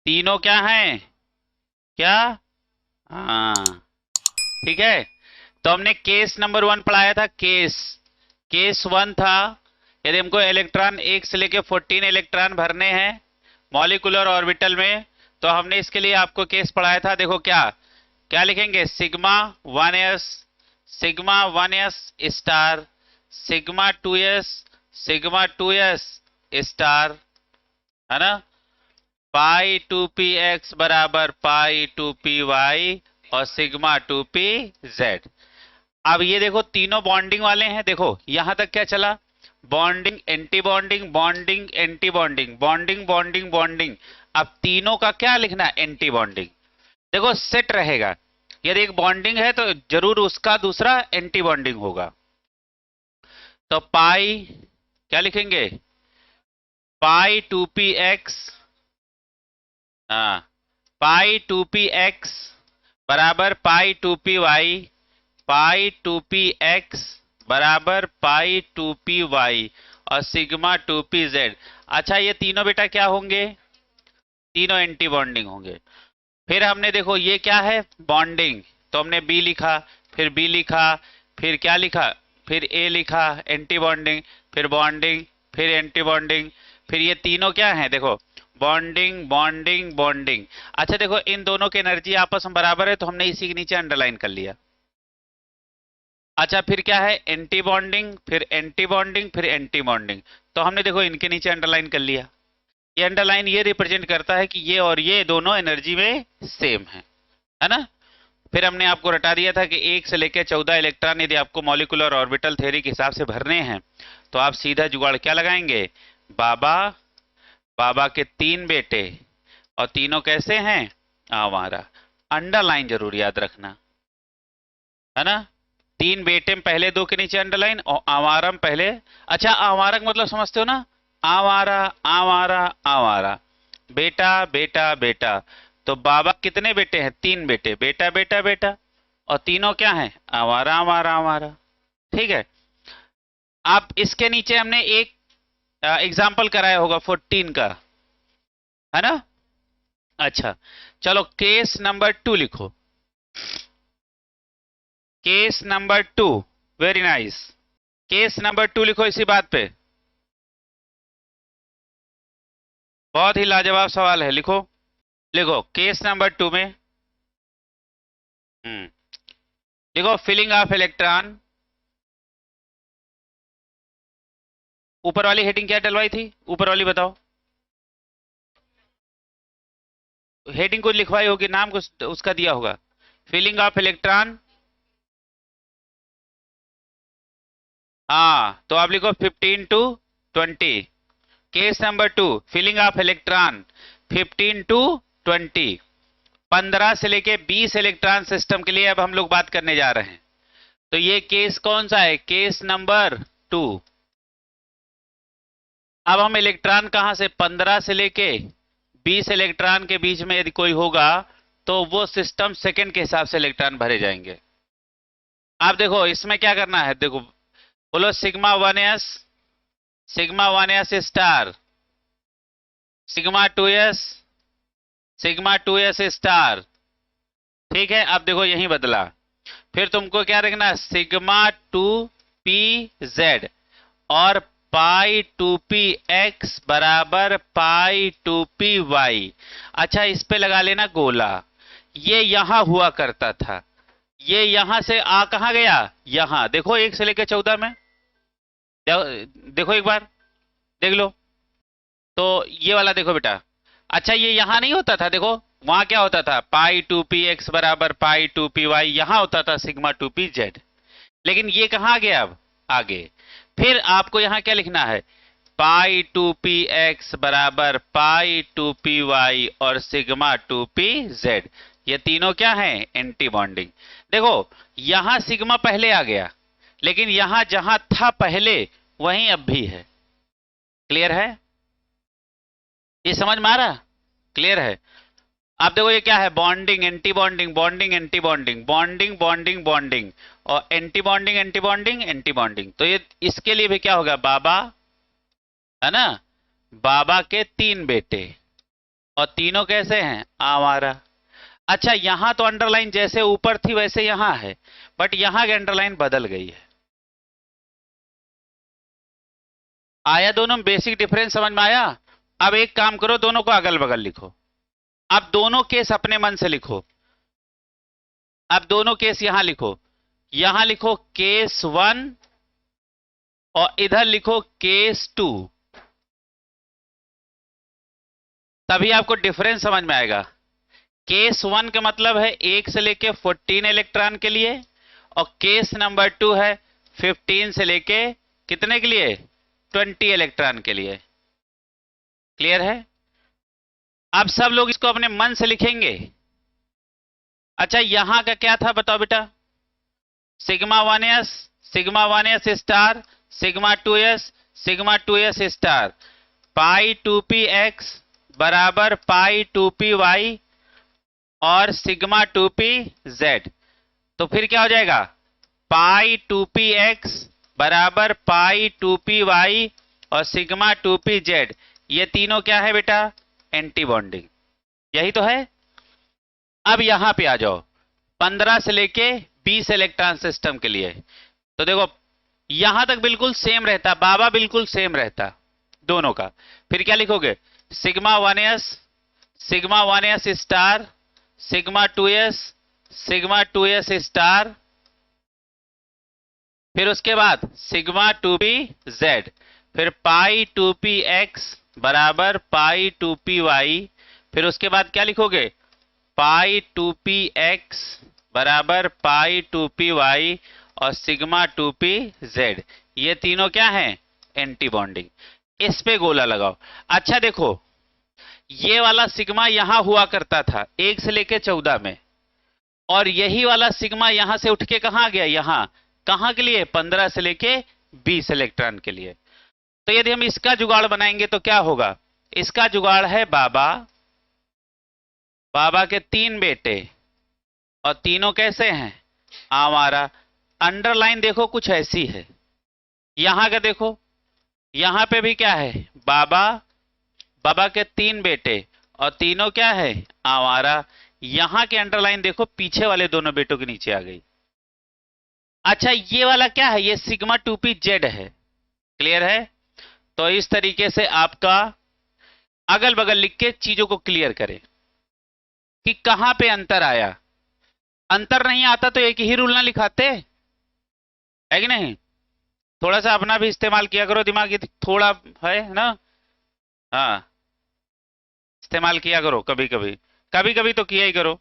तीनों क्या हैं? क्या? हाँ, ठीक है। तो हमने केस नंबर 1 पढ़ाया था। केस केस 1 था, यदि हमको इलेक्ट्रॉन 1 से लेके 14 इलेक्ट्रॉन भरने हैं मॉलिक्यूलर ऑर्बिटल में, तो हमने इसके लिए आपको केस पढ़ाया था। देखो क्या क्या लिखेंगे, sigma 1s, sigma 1s star, sigma 2s star, है ना। पाई 2p x बराबर पाई 2py और सिग्मा 2pz। अब ये देखो तीनों बॉन्डिंग वाले हैं। देखो यहां तक क्या चला, bonding anti bonding, bonding anti bonding, bonding bonding bonding. अब तीनों का क्या लिखना है, एंटी बॉन्डिंग। देखो सेट रहेगा, यदि एक बॉन्डिंग है तो जरूर उसका दूसरा एंटी बॉन्डिंग होगा। तो पाई क्या लिखेंगे, पाई 2px, हाँ, पाई 2px बराबर पाई 2py, पाई 2px बराबर पाई 2py और सिग्मा 2pz। अच्छा ये तीनों बेटा क्या होंगे, तीनों एंटी बॉन्डिंग होंगे। फिर हमने देखो ये क्या है, बॉन्डिंग, तो हमने बी लिखा, फिर बी लिखा, फिर क्या लिखा, फिर ए लिखा एंटी बॉन्डिंग, फिर बॉन्डिंग, फिर एंटी बॉन्डिंग, फिर ये तीनों क्या हैं, देखो बॉन्डिंग बॉन्डिंग बॉन्डिंग। अच्छा देखो इन दोनों की एनर्जी आपस में बराबर है, तो हमने इसी के नीचे अंडरलाइन कर लिया। अच्छा फिर क्या है, एंटी बॉन्डिंग, फिर एंटी बॉन्डिंग, फिर एंटी बॉन्डिंग, तो हमने देखो इनके नीचे अंडरलाइन कर लिया। ये अंडरलाइन ये रिप्रेजेंट करता है कि ये और ये दोनों एनर्जी में सेम है ना। फिर हमने आपको रटा दिया था कि 1 से लेकर 14 इलेक्ट्रॉन यदि आपको मॉलिक्यूलर ऑर्बिटल थ्योरी के हिसाब से भरने हैं, तो आप सीधा जुगाड़ क्या लगाएंगे, बाबा, बाबा के 3 बेटे, और तीनों कैसे हैं, आवारा। अंडरलाइन जरूर याद रखना, है ना। 3 बेटे में पहले 2 के नीचे अंडरलाइन और आवारम पहले। अच्छा आवारक मतलब समझते हो ना, आवारा आवारा आवारा, बेटा बेटा बेटा। तो बाबा कितने बेटे हैं, 3 बेटे, बेटा बेटा बेटा, और तीनों क्या हैं, आवारा आवारा आवारा। ठीक है। आप इसके नीचे हमने एक एग्जाम्पल कराया होगा 14 का, है ना। अच्छा चलो केस नंबर 2 लिखो, case number 2। Very nice. Case number 2 लिखो इसी बात पे, बहुत ही लाजवाब सवाल है, लिखो। लिखो केस नंबर 2 में, हम्म, लिखो फिलिंग ऑफ इलेक्ट्रॉन। ऊपर वाली हेडिंग क्या डलवाई थी, ऊपर वाली बताओ, हेडिंग को लिखवाई होगी, नाम कुछ उसका दिया होगा, फिलिंग ऑफ इलेक्ट्रॉन। हाँ तो आप लिखो 15 to 20। Case number 2 filling of electron 15 to 20, 15 से लेके 20 इलेक्ट्रॉन सिस्टम के लिए अब हम लोग बात करने जा रहे हैं। तो ये केस कौन सा है, केस नंबर 2। अब हम इलेक्ट्रॉन कहां से, 15 से लेके 20 इलेक्ट्रॉन के बीच में यदि कोई होगा, तो वो सिस्टम सेकंड के हिसाब से इलेक्ट्रॉन भरे जाएंगे। आप देखो इसमें क्या करना है, देखो बोलो sigma 1s, sigma 1s star, sigma 2s, sigma 2s star. ठीक है, अब देखो यही बदला। फिर तुमको क्या रखना है, सिग्मा 2p z और पाई 2p x बराबर पाई 2p y। अच्छा इस पे लगा लेना गोला, ये यहां हुआ करता था, ये यहां से आ कहां गया, यहां देखो 1 से लेकर 14 में, देखो एक बार देख लो। तो ये वाला देखो बेटा, अच्छा ये यहां नहीं होता था, देखो वहां क्या होता था, पाई 2p x बराबर पाई 2py, यहां होता था सिग्मा 2p z। लेकिन ये कहां आ गया, अब आगे। फिर आपको यहां क्या लिखना है, पाई 2p x बराबर पाई 2py और सिग्मा 2pz। ये तीनों क्या हैं, एंटी बॉन्डिंग। देखो यहां सिग्मा पहले आ गया, लेकिन यहां जहां था पहले वहीं अब भी है। क्लियर है, ये समझ में आ रहा, क्लियर है। आप देखो ये क्या है, bonding anti bonding, bonding anti bonding, bonding bonding bonding, और anti bonding anti bonding anti bonding. तो ये इसके लिए भी क्या होगा, बाबा, है ना, बाबा के 3 बेटे, और तीनों कैसे हैं आवारा। अच्छा यहां तो अंडरलाइन जैसे ऊपर थी वैसे यहां है, बट यहां की अंडरलाइन बदल गई है। आया दोनों में बेसिक डिफरेंस समझ में आया। अब एक काम करो, दोनों को अगल बगल लिखो। अब दोनों केस अपने मन से लिखो। अब दोनों केस यहां लिखो। यहां लिखो केस 1 और इधर लिखो केस 2। तभी आपको डिफरेंस समझ में आएगा। केस 1 का मतलब है 1 से लेके 14 इलेक्ट्रॉन के लिए, और केस नंबर 2 है 15 से लेके कितने के लिए, 20 इलेक्ट्रॉन के लिए। क्लियर है। अब सब लोग इसको अपने मन से लिखेंगे। अच्छा यहां का क्या था बताओ बेटा, sigma 1s star, sigma 2s, sigma 2s star, pi 2p x बराबर पाई 2p y और सिग्मा 2p z। तो फिर क्या हो जाएगा, पाई 2p x बराबर पाई 2p y और सिग्मा 2p z। ये तीनों क्या है बेटा, एंटी बॉन्डिंग। यही तो है। अब यहां पे आ जाओ 15 से लेके 20 इलेक्ट्रॉन सिस्टम के लिए। तो देखो यहां तक बिल्कुल सेम रहता, बाबा बिल्कुल सेम रहता दोनों का। फिर क्या लिखोगे, sigma 1s star, sigma 2s star, फिर उसके बाद सिग्मा 2p z, फिर पाई 2p x बराबर पाई 2p y, फिर उसके बाद क्या लिखोगे, पाई 2p x बराबर पाई 2p y और सिग्मा 2p z। ये तीनों क्या हैं, एंटी बॉन्डिंग। इस पे गोला लगाओ। अच्छा देखो ये वाला सिग्मा यहां हुआ करता था 1 से लेके 14 में, और यही वाला सिग्मा यहां से उठ के कहां गया, यहां। कहां के लिए, 15 से लेके 20 इलेक्ट्रॉन के लिए। तो यदि हम इसका जुगाड़ बनाएंगे तो क्या होगा, इसका जुगाड़ है बाबा, बाबा के 3 बेटे और तीनों कैसे हैं आवारा। अंडरलाइन देखो कुछ ऐसी है। यहां का देखो, यहां पे भी क्या है, बाबा, बाबा के 3 बेटे और तीनों क्या है आवारा। यहां के अंडरलाइन देखो पीछे वाले दोनों बेटों के नीचे आ गई। अच्छा ये वाला क्या है, ये सिग्मा 2p z है। क्लियर है। तो इस तरीके से आपका अगल बगल लिख के चीजों को क्लियर करें कि कहां पे अंतर आया। अंतर नहीं आता तो एक ही रूल ना लिखाते, है कि नहीं। थोड़ा सा अपना भी इस्तेमाल किया करो, दिमाग थोड़ा है ना। हाँ इस्तेमाल किया करो, कभी कभी, कभी कभी तो किया ही करो।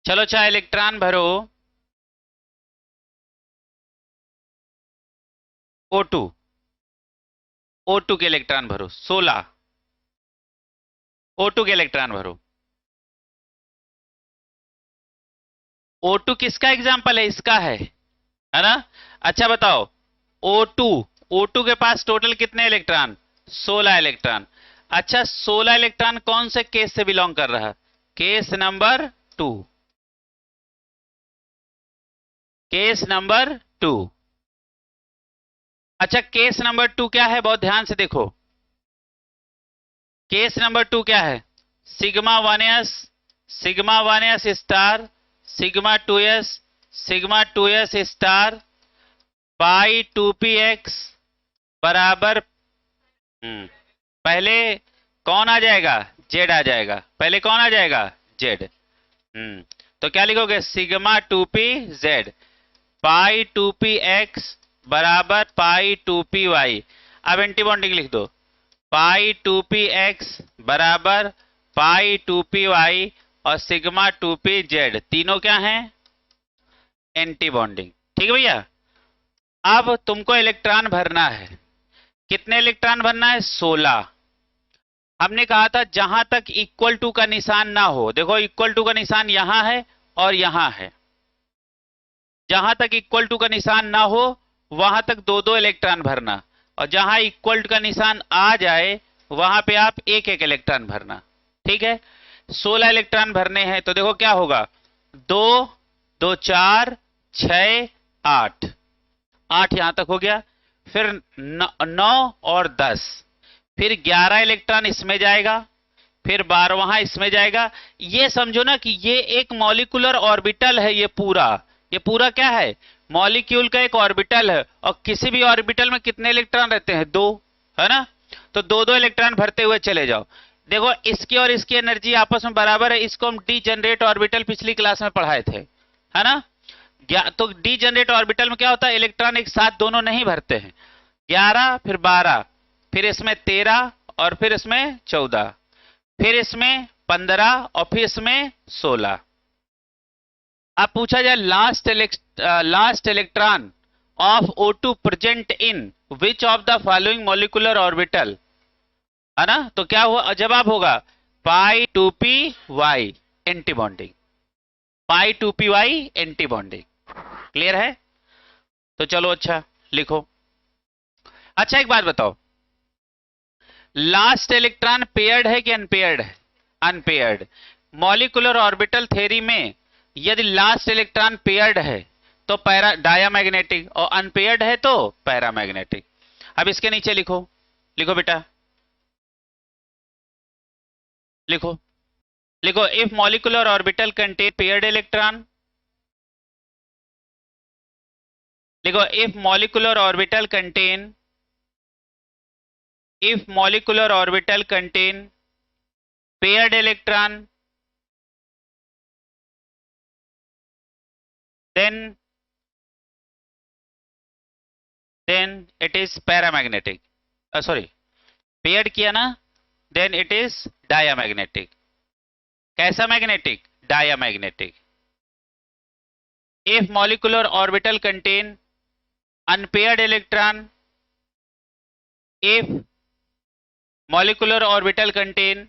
चलो चाहे इलेक्ट्रॉन भरो O2, O2 के इलेक्ट्रॉन भरो 16, O2 के इलेक्ट्रॉन भरो। O2 किसका एग्जाम्पल है, इसका है ना। अच्छा बताओ O2, O2 के पास टोटल कितने इलेक्ट्रॉन, 16 इलेक्ट्रॉन। अच्छा 16 इलेक्ट्रॉन कौन से केस से बिलोंग कर रहा है, केस नंबर 2, केस नंबर 2। अच्छा केस नंबर 2 क्या है, बहुत ध्यान से देखो। केस नंबर 2 क्या है, sigma 1s, sigma 1s star, sigma 2s, sigma 2s star, pi 2p x बराबर पहले कौन आ जाएगा, जेड आ जाएगा। पहले कौन आ जाएगा, जेड। तो क्या लिखोगे, सिग्मा 2p z, पाई 2p x बराबर पाई 2p y। अब एंटी बॉन्डिंग लिख दो, पाई 2p x बराबर पाई 2p y और सिग्मा 2p z। तीनों क्या हैं, एंटी बॉन्डिंग। ठीक है भैया। अब तुमको इलेक्ट्रॉन भरना है, कितने इलेक्ट्रॉन भरना है, 16। हमने कहा था जहां तक इक्वल टू का निशान ना हो, देखो इक्वल टू का निशान यहां है और यहां है, जहां तक इक्वल टू का निशान ना हो वहां तक 2-2 इलेक्ट्रॉन भरना, और जहां इक्वल टू का निशान आ जाए वहां पे आप 1-1 इलेक्ट्रॉन भरना। ठीक है। 16 इलेक्ट्रॉन भरने हैं तो देखो क्या होगा, 2 2 4 6 8, 8 यहां तक हो गया। फिर 9 और 10, फिर 11 इलेक्ट्रॉन इसमें जाएगा, फिर 12वां इसमें जाएगा। ये समझो ना कि ये एक मॉलिक्यूलर ऑर्बिटल है, ये पूरा क्या है, मॉलिक्यूल का एक ऑर्बिटल है। और किसी भी ऑर्बिटल में कितने इलेक्ट्रॉन रहते हैं, 2, है ना। तो 2-2 इलेक्ट्रॉन भरते हुए चले जाओ। देखो इसकी और इसकी एनर्जी आपस में बराबर है। इसको हम डीजेनरेट ऑर्बिटल पिछली क्लास में पढ़ाए थे, है ना। तो डीजेनरेट ऑर्बिटल में क्या होता है, इलेक्ट्रॉन एक साथ दोनों नहीं भरते हैं। 11 फिर 12 फिर इसमें 13 और फिर इसमें 14 फिर इसमें 15 और फिर इसमें 16। अब पूछा जाए last electron of O2 present in which of the following molecular orbital, है ना। तो क्या हुआ, जवाब होगा पाई 2p y एंटी बॉन्डिंग, पाई 2p y anti bonding. Clear है। तो चलो अच्छा लिखो। अच्छा एक बात बताओ, लास्ट इलेक्ट्रॉन पेयर्ड है कि अनपेयर्ड है, अनपेयर्ड। मॉलिक्यूलर ऑर्बिटल थ्योरी में यदि लास्ट इलेक्ट्रॉन पेयर्ड है तो डायामैग्नेटिक, और अनपेयर्ड है तो पैरामैग्नेटिक। अब इसके नीचे लिखो, लिखो बेटा, लिखो, लिखो if molecular orbital contain paired electron, लिखो if molecular orbital contain, if molecular orbital contain paired electron, then it is paramagnetic, sorry paired किया ना, then it is diamagnetic। कैसा magnetic, diamagnetic। if molecular orbital contain unpaired electron, if molecular orbital contain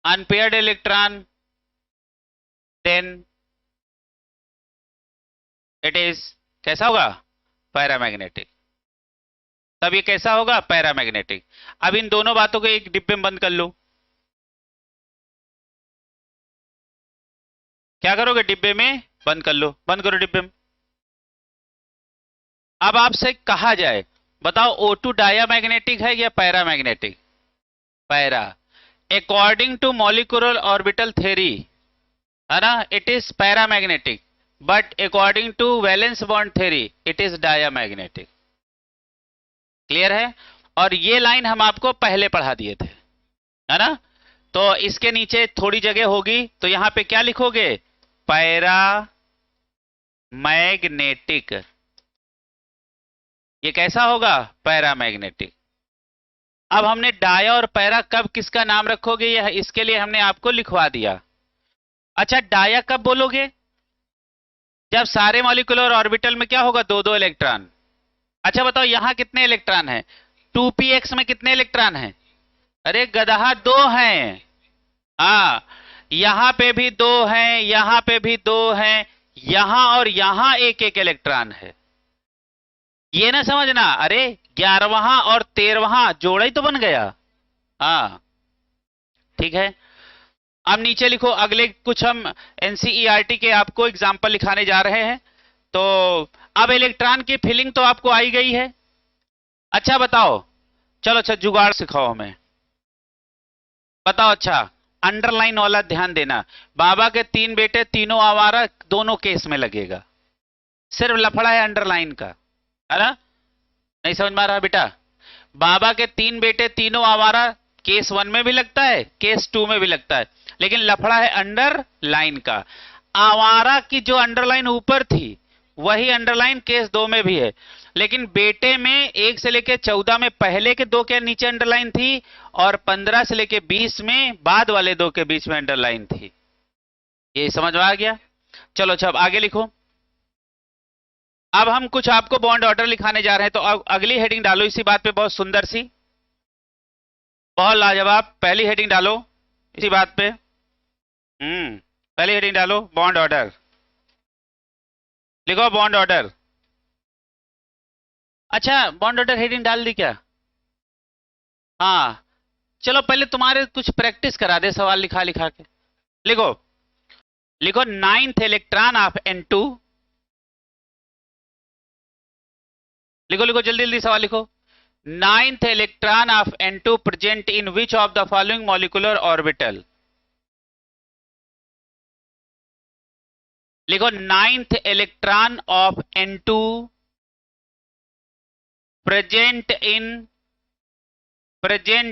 unpaired electron, then it is कैसा होगा, paramagnetic. तब ये कैसा होगा, paramagnetic. अब इन दोनों बातों को एक डिब्बे में बंद कर लो। क्या करोगे, डिब्बे में बंद कर लो, बंद करो डिब्बे में। अब आपसे कहा जाए बताओ O2 डायामैग्नेटिक है या paramagnetic, para. According to molecular orbital theory, है ना, it is paramagnetic, but according to valence bond theory it is diamagnetic. Clear है। और ये लाइन हम आपको पहले पढ़ा दिए थे, है ना। तो इसके नीचे थोड़ी जगह होगी, तो यहां पे क्या लिखोगे, पैरा मैग्नेटिक। ये कैसा होगा, पैरामैग्नेटिक। अब हमने डाया और पैरा कब किसका नाम रखोगे, यह इसके लिए हमने आपको लिखवा दिया। अच्छा डाया कब बोलोगे, जब सारे मॉलिक्यूलर ऑर्बिटल में क्या होगा, 2-2 इलेक्ट्रॉन। अच्छा बताओ यहां कितने इलेक्ट्रॉन हैं, 2px में कितने इलेक्ट्रॉन हैं, अरे गदहा 2 हैं। हाँ यहां पे भी 2 हैं, यहां पे भी 2 हैं, यहां और यहां एक एक इलेक्ट्रॉन है। ये ना समझना, अरे 11वां और 13वां जोड़ा ही तो बन गया। हाँ ठीक है। अब नीचे लिखो, अगले कुछ हम एनसीईआरटी के आपको एग्जाम्पल लिखाने जा रहे हैं। तो अब इलेक्ट्रॉन की फिलिंग तो आपको आई गई है। अच्छा बताओ, चलो अच्छा जुगाड़ सिखाओ हमें, बताओ। अच्छा अंडरलाइन वाला ध्यान देना, बाबा के 3 बेटे तीनों आवारा, दोनों केस में लगेगा। सिर्फ लफड़ा है अंडरलाइन का, है ना, नहीं समझ में आ रहा बेटा। बाबा के 3 बेटे तीनों आवारा, केस 1 में भी लगता है, केस 2 में भी लगता है, लेकिन लफड़ा है अंडरलाइन का। आवारा की जो अंडरलाइन ऊपर थी वही अंडरलाइन केस 2 में भी है, लेकिन बेटे में 1 से लेके 14 में पहले के 2 के नीचे अंडरलाइन थी, और 15 से लेके 20 में बाद वाले 2 के बीच में अंडरलाइन थी। ये समझ में आ गया। चलो अच्छा अब आगे लिखो। अब हम कुछ आपको बॉन्ड ऑर्डर लिखाने जा रहे हैं, तो अगली हेडिंग डालो इसी बात पे, बहुत सुंदर सी, बहुत लाजवाब। पहली हेडिंग डालो इसी बात पे, पहली हेडिंग डालो बॉन्ड ऑर्डर, लिखो बॉन्ड ऑर्डर। अच्छा बॉन्ड ऑर्डर हेडिंग डाल दी क्या, हाँ चलो पहले तुम्हारे कुछ प्रैक्टिस करा दे, सवाल लिखा लिखा के। लिखो, लिखो 9th इलेक्ट्रॉन ऑफ N2, लिखो लिखो जल्दी जल्दी सवाल लिखो। Ninth electron of N2 present in which of the following molecular orbital. लिखो ninth electron of N2 present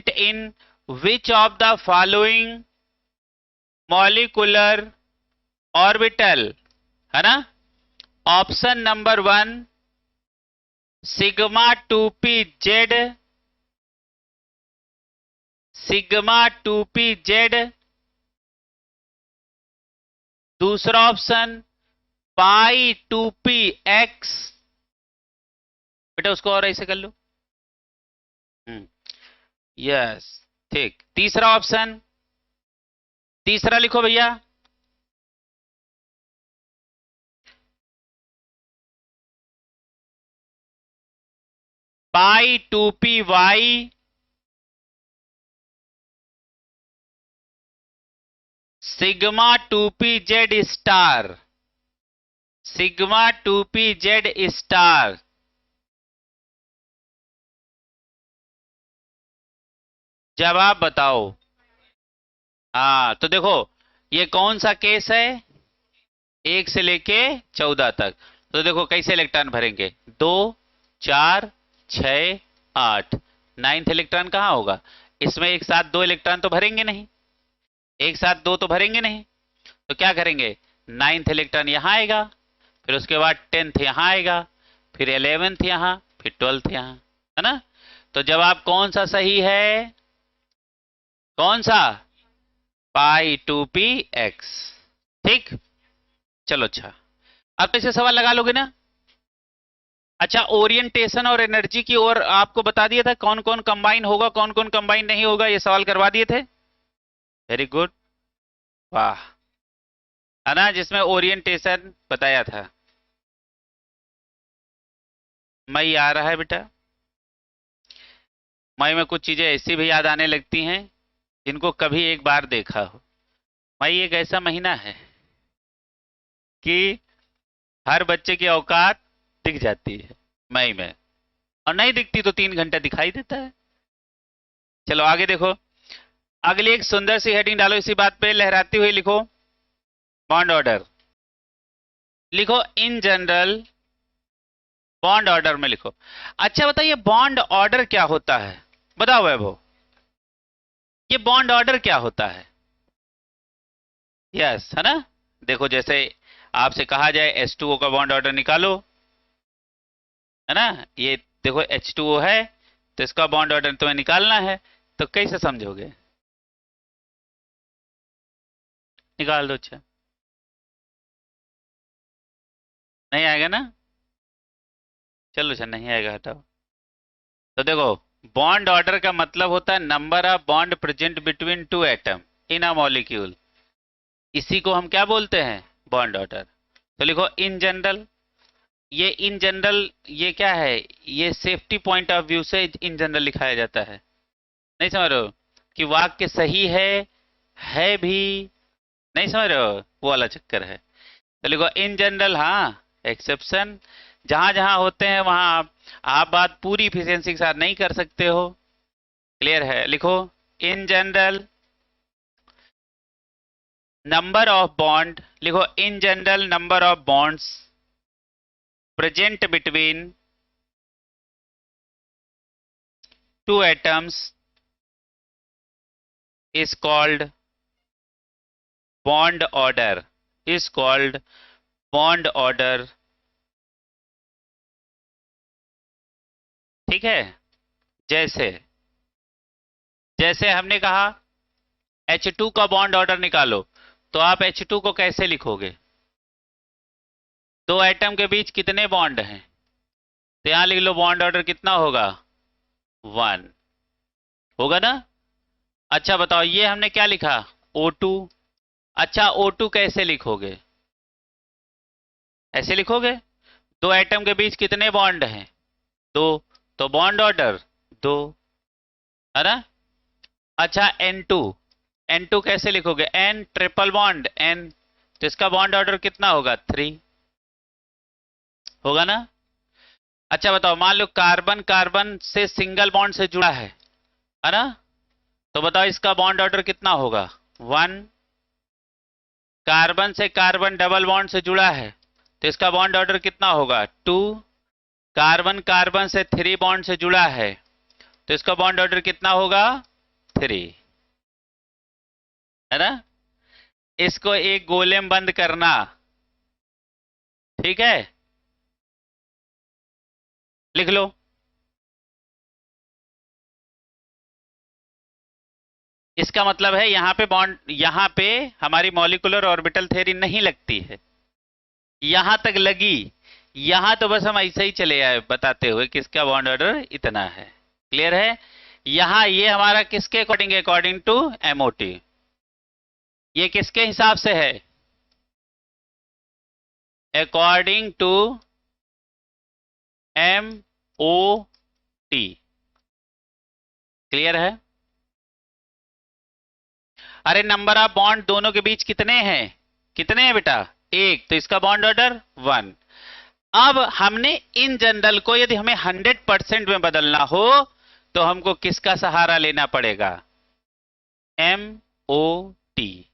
in which of the following molecular orbital, है ना। Option number 1 sigma 2p Z, sigma 2p Z. दूसरा option pi 2p X. बेटा उसको और ऐसे कर लो। Yes ठीक। तीसरा ऑप्शन, तीसरा लिखो भैया pi 2p Y sigma 2p Z star, sigma 2p Z star. जवाब बताओ। हाँ तो देखो ये कौन सा केस है, 1 से लेके 14 तक। तो देखो कैसे इलेक्ट्रॉन भरेंगे, 2 4 6 8। नाइन्थ इलेक्ट्रॉन कहाँ होगा इसमें, एक साथ 2 इलेक्ट्रॉन तो भरेंगे नहीं, एक साथ 2 तो भरेंगे नहीं। तो क्या करेंगे, नाइन्थ इलेक्ट्रॉन यहां आएगा, फिर उसके बाद 10th यहां आएगा, फिर 11th यहां, फिर 12th यहां, है ना। तो जवाब कौन सा सही है, कौन सा, पाई 2p एक्स। ठीक चलो अच्छा, अब इसे सवाल लगा लोगे ना। अच्छा ओरिएंटेशन और एनर्जी की ओर आपको बता दिया था, कौन कौन कंबाइन होगा कौन कौन कंबाइन नहीं होगा, ये सवाल करवा दिए थे। वेरी गुड, वाह, है ना, जिसमें ओरिएंटेशन बताया था। मई आ रहा है बेटा, मई में कुछ चीजें ऐसी भी याद आने लगती हैं जिनको कभी एक बार देखा हो। मई एक ऐसा महीना है कि हर बच्चे की औकात दिख जाती है मई में, और नहीं दिखती तो 3 घंटा दिखाई देता है। चलो आगे देखो, अगली एक सुंदर सी हेडिंग डालो इसी बात पे, लहराती हुई लिखो बॉन्ड ऑर्डर। लिखो इन जनरल, बॉन्ड ऑर्डर में लिखो। अच्छा बताइए बॉन्ड ऑर्डर क्या होता है, बताओ वैभव, ये बॉन्ड ऑर्डर क्या होता है। यस है ना, देखो जैसे आपसे कहा जाए H2O का बॉन्ड ऑर्डर निकालो, है ना, ये देखो H2O है तो इसका बॉन्ड ऑर्डर तुम्हें निकालना है, तो कैसे समझोगे, निकाल दो। अच्छा नहीं आएगा ना, चलो अच्छा नहीं आएगा हटाओ। तो देखो बॉन्ड ऑर्डर का मतलब होता है number of bond present between 2 atom in a molecule, इसी को हम क्या बोलते हैं, बॉन्ड ऑर्डर। तो लिखो इन जनरल, ये इन जनरल ये क्या है, ये सेफ्टी पॉइंट ऑफ व्यू से इन जनरल लिखाया जाता है, नहीं समझ रहे हो कि वाक्य सही है भी, नहीं समझ रहे हो, वो वाला चक्कर है। तो लिखो इन जनरल, हाँ एक्सेप्शन जहां जहां होते हैं वहां आप बात पूरी इफिशियंसी के साथ नहीं कर सकते हो, क्लियर है। लिखो in general number of bond, लिखो in general number of bonds present between 2 atoms is called bond order, is called bond order। ठीक है, जैसे जैसे हमने कहा H2 का बॉन्ड ऑर्डर निकालो, तो आप H2 को कैसे लिखोगे, 2 एटम के बीच कितने बॉन्ड हैं, तो यहां लिख लो बॉन्ड ऑर्डर कितना होगा, 1 होगा ना। अच्छा बताओ ये हमने क्या लिखा, O2। अच्छा O2 कैसे लिखोगे, ऐसे लिखोगे, 2 एटम के बीच कितने बॉन्ड हैं, 2, तो बॉन्ड ऑर्डर 2, है ना। अच्छा N2, N2 कैसे लिखोगे, N ट्रिपल बॉन्ड N, तो इसका बॉन्ड ऑर्डर कितना होगा, 3 होगा ना। अच्छा बताओ, मान लो कार्बन कार्बन से सिंगल बॉन्ड से जुड़ा है ना? तो बताओ इसका बॉन्ड ऑर्डर कितना होगा? 1। कार्बन से कार्बन डबल बॉन्ड से जुड़ा है, तो इसका बॉन्ड ऑर्डर कितना होगा? 2। कार्बन कार्बन से 3 बॉन्ड से जुड़ा है, तो इसका बॉन्ड ऑर्डर कितना होगा? 3, है ना? इसको एक गोले में बंद करना, ठीक है? लिख लो। इसका मतलब है यहां पे बॉन्ड, यहां पे हमारी मॉलिक्यूलर ऑर्बिटल थ्योरी नहीं लगती है, यहां तक लगी। यहां तो बस हम ऐसे ही चले आए बताते हुए कि इसका बॉन्ड ऑर्डर इतना है। क्लियर है? यहां ये हमारा किसके अकॉर्डिंग? According to MOT. ये किसके हिसाब से है? According to M O T. Clear है? अरे नंबर ऑफ बॉन्ड दोनों के बीच कितने हैं? कितने हैं बेटा? एक, तो इसका बॉन्ड ऑर्डर 1। अब हमने इन जनरल को यदि हमें 100% में बदलना हो तो हमको किसका सहारा लेना पड़ेगा? M O T.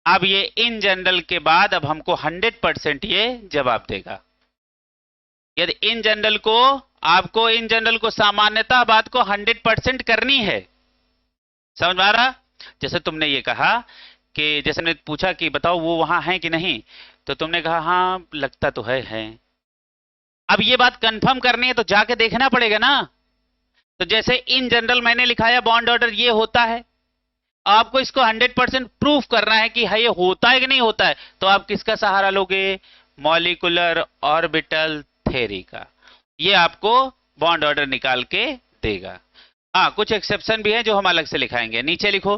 अब ये इन जनरल के बाद अब हमको 100% ये जवाब देगा। यदि इन जनरल को, आपको इन जनरल को सामान्यतः बात को 100% करनी है। समझ में आ रहा? जैसे तुमने ये कहा कि, जैसे मैंने पूछा कि बताओ वो वहां है कि नहीं, तो तुमने कहा हाँ लगता तो है। अब ये बात कंफर्म करनी है तो जाके देखना पड़ेगा ना। तो जैसे इन जनरल मैंने लिखाया बॉन्ड ऑर्डर ये होता है, आपको इसको 100% प्रूफ करना है कि है ये होता है कि नहीं होता है, तो आप किसका सहारा लोगे? मॉलिक्यूलर ऑर्बिटल थ्योरी का। ये आपको बॉन्ड ऑर्डर निकाल के देगा। हाँ, कुछ एक्सेप्शन भी है जो हम अलग से लिखाएंगे। नीचे लिखो,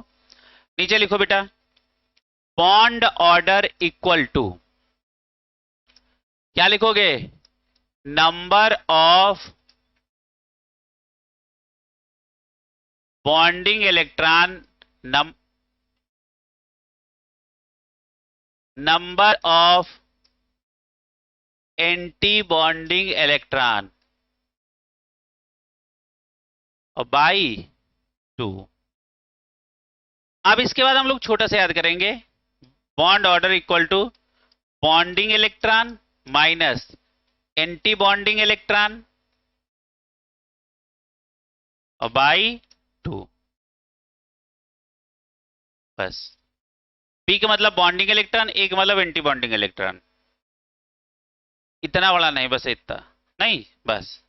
नीचे लिखो बेटा, बॉन्ड ऑर्डर इक्वल टू, क्या लिखोगे? Number of bonding electron, number of anti bonding electron और बाई 2। अब इसके बाद हम लोग छोटा सा याद करेंगे, bond order equal to bonding electron minus anti bonding electron और बाई 2। बस। पी का मतलब बॉन्डिंग इलेक्ट्रॉन, ए का मतलब एंटी बॉन्डिंग इलेक्ट्रॉन। इतना बड़ा नहीं, बस इतना नहीं, बस।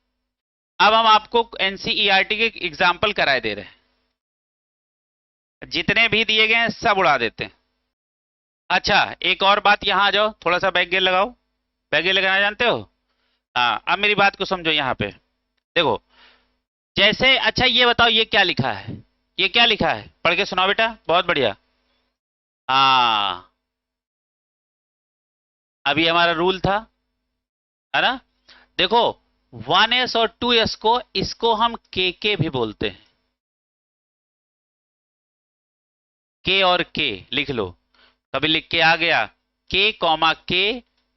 अब हम आपको एनसीईआरटी के एग्जाम्पल कराए दे रहे हैं, जितने भी दिए गए हैं सब उड़ा देते हैं। अच्छा एक और बात, यहां आ जाओ, थोड़ा सा बैक गियर लगाओ। बैक गियर लगाना जानते हो? हाँ, अब मेरी बात को समझो। यहां पे देखो, जैसे, अच्छा ये बताओ ये क्या लिखा है? ये क्या लिखा है? पढ़ के सुनाओ बेटा, बहुत बढ़िया। हाँ, अभी हमारा रूल था, है ना? देखो, 1s और 2s को, इसको हम के भी बोलते हैं। के और के लिख लो, कभी लिख के आ गया के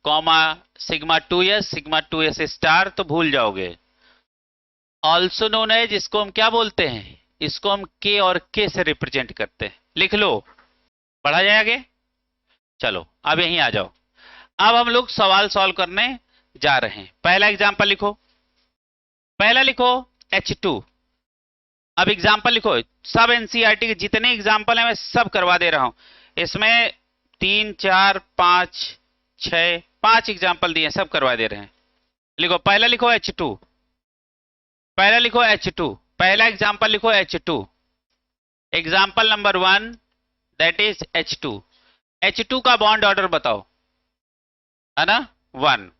comma sigma 2s, sigma 2s star, तो भूल जाओगे। ऑल्सो नोन है, जिसको हम क्या बोलते हैं? इसको हम के और के से रिप्रेजेंट करते हैं। लिख लो, पढ़ा जाए आगे। चलो अब यहीं आ जाओ। अब हम लोग सवाल सॉल्व करने जा रहे हैं। पहला एग्जांपल लिखो, पहला लिखो H2। अब एग्जांपल लिखो, सब एनसीईआरटी के जितने एग्जांपल हैं मैं सब करवा दे रहा हूं। इसमें 3 4 5 6 5 एग्जांपल दिए, सब करवा दे रहे हैं। लिखो, पहला लिखो H2, पहला लिखो H2, पहला एग्जांपल लिखो H2। Example number 1 that is H2। H2 का बॉन्ड ऑर्डर बताओ, है ना? 1।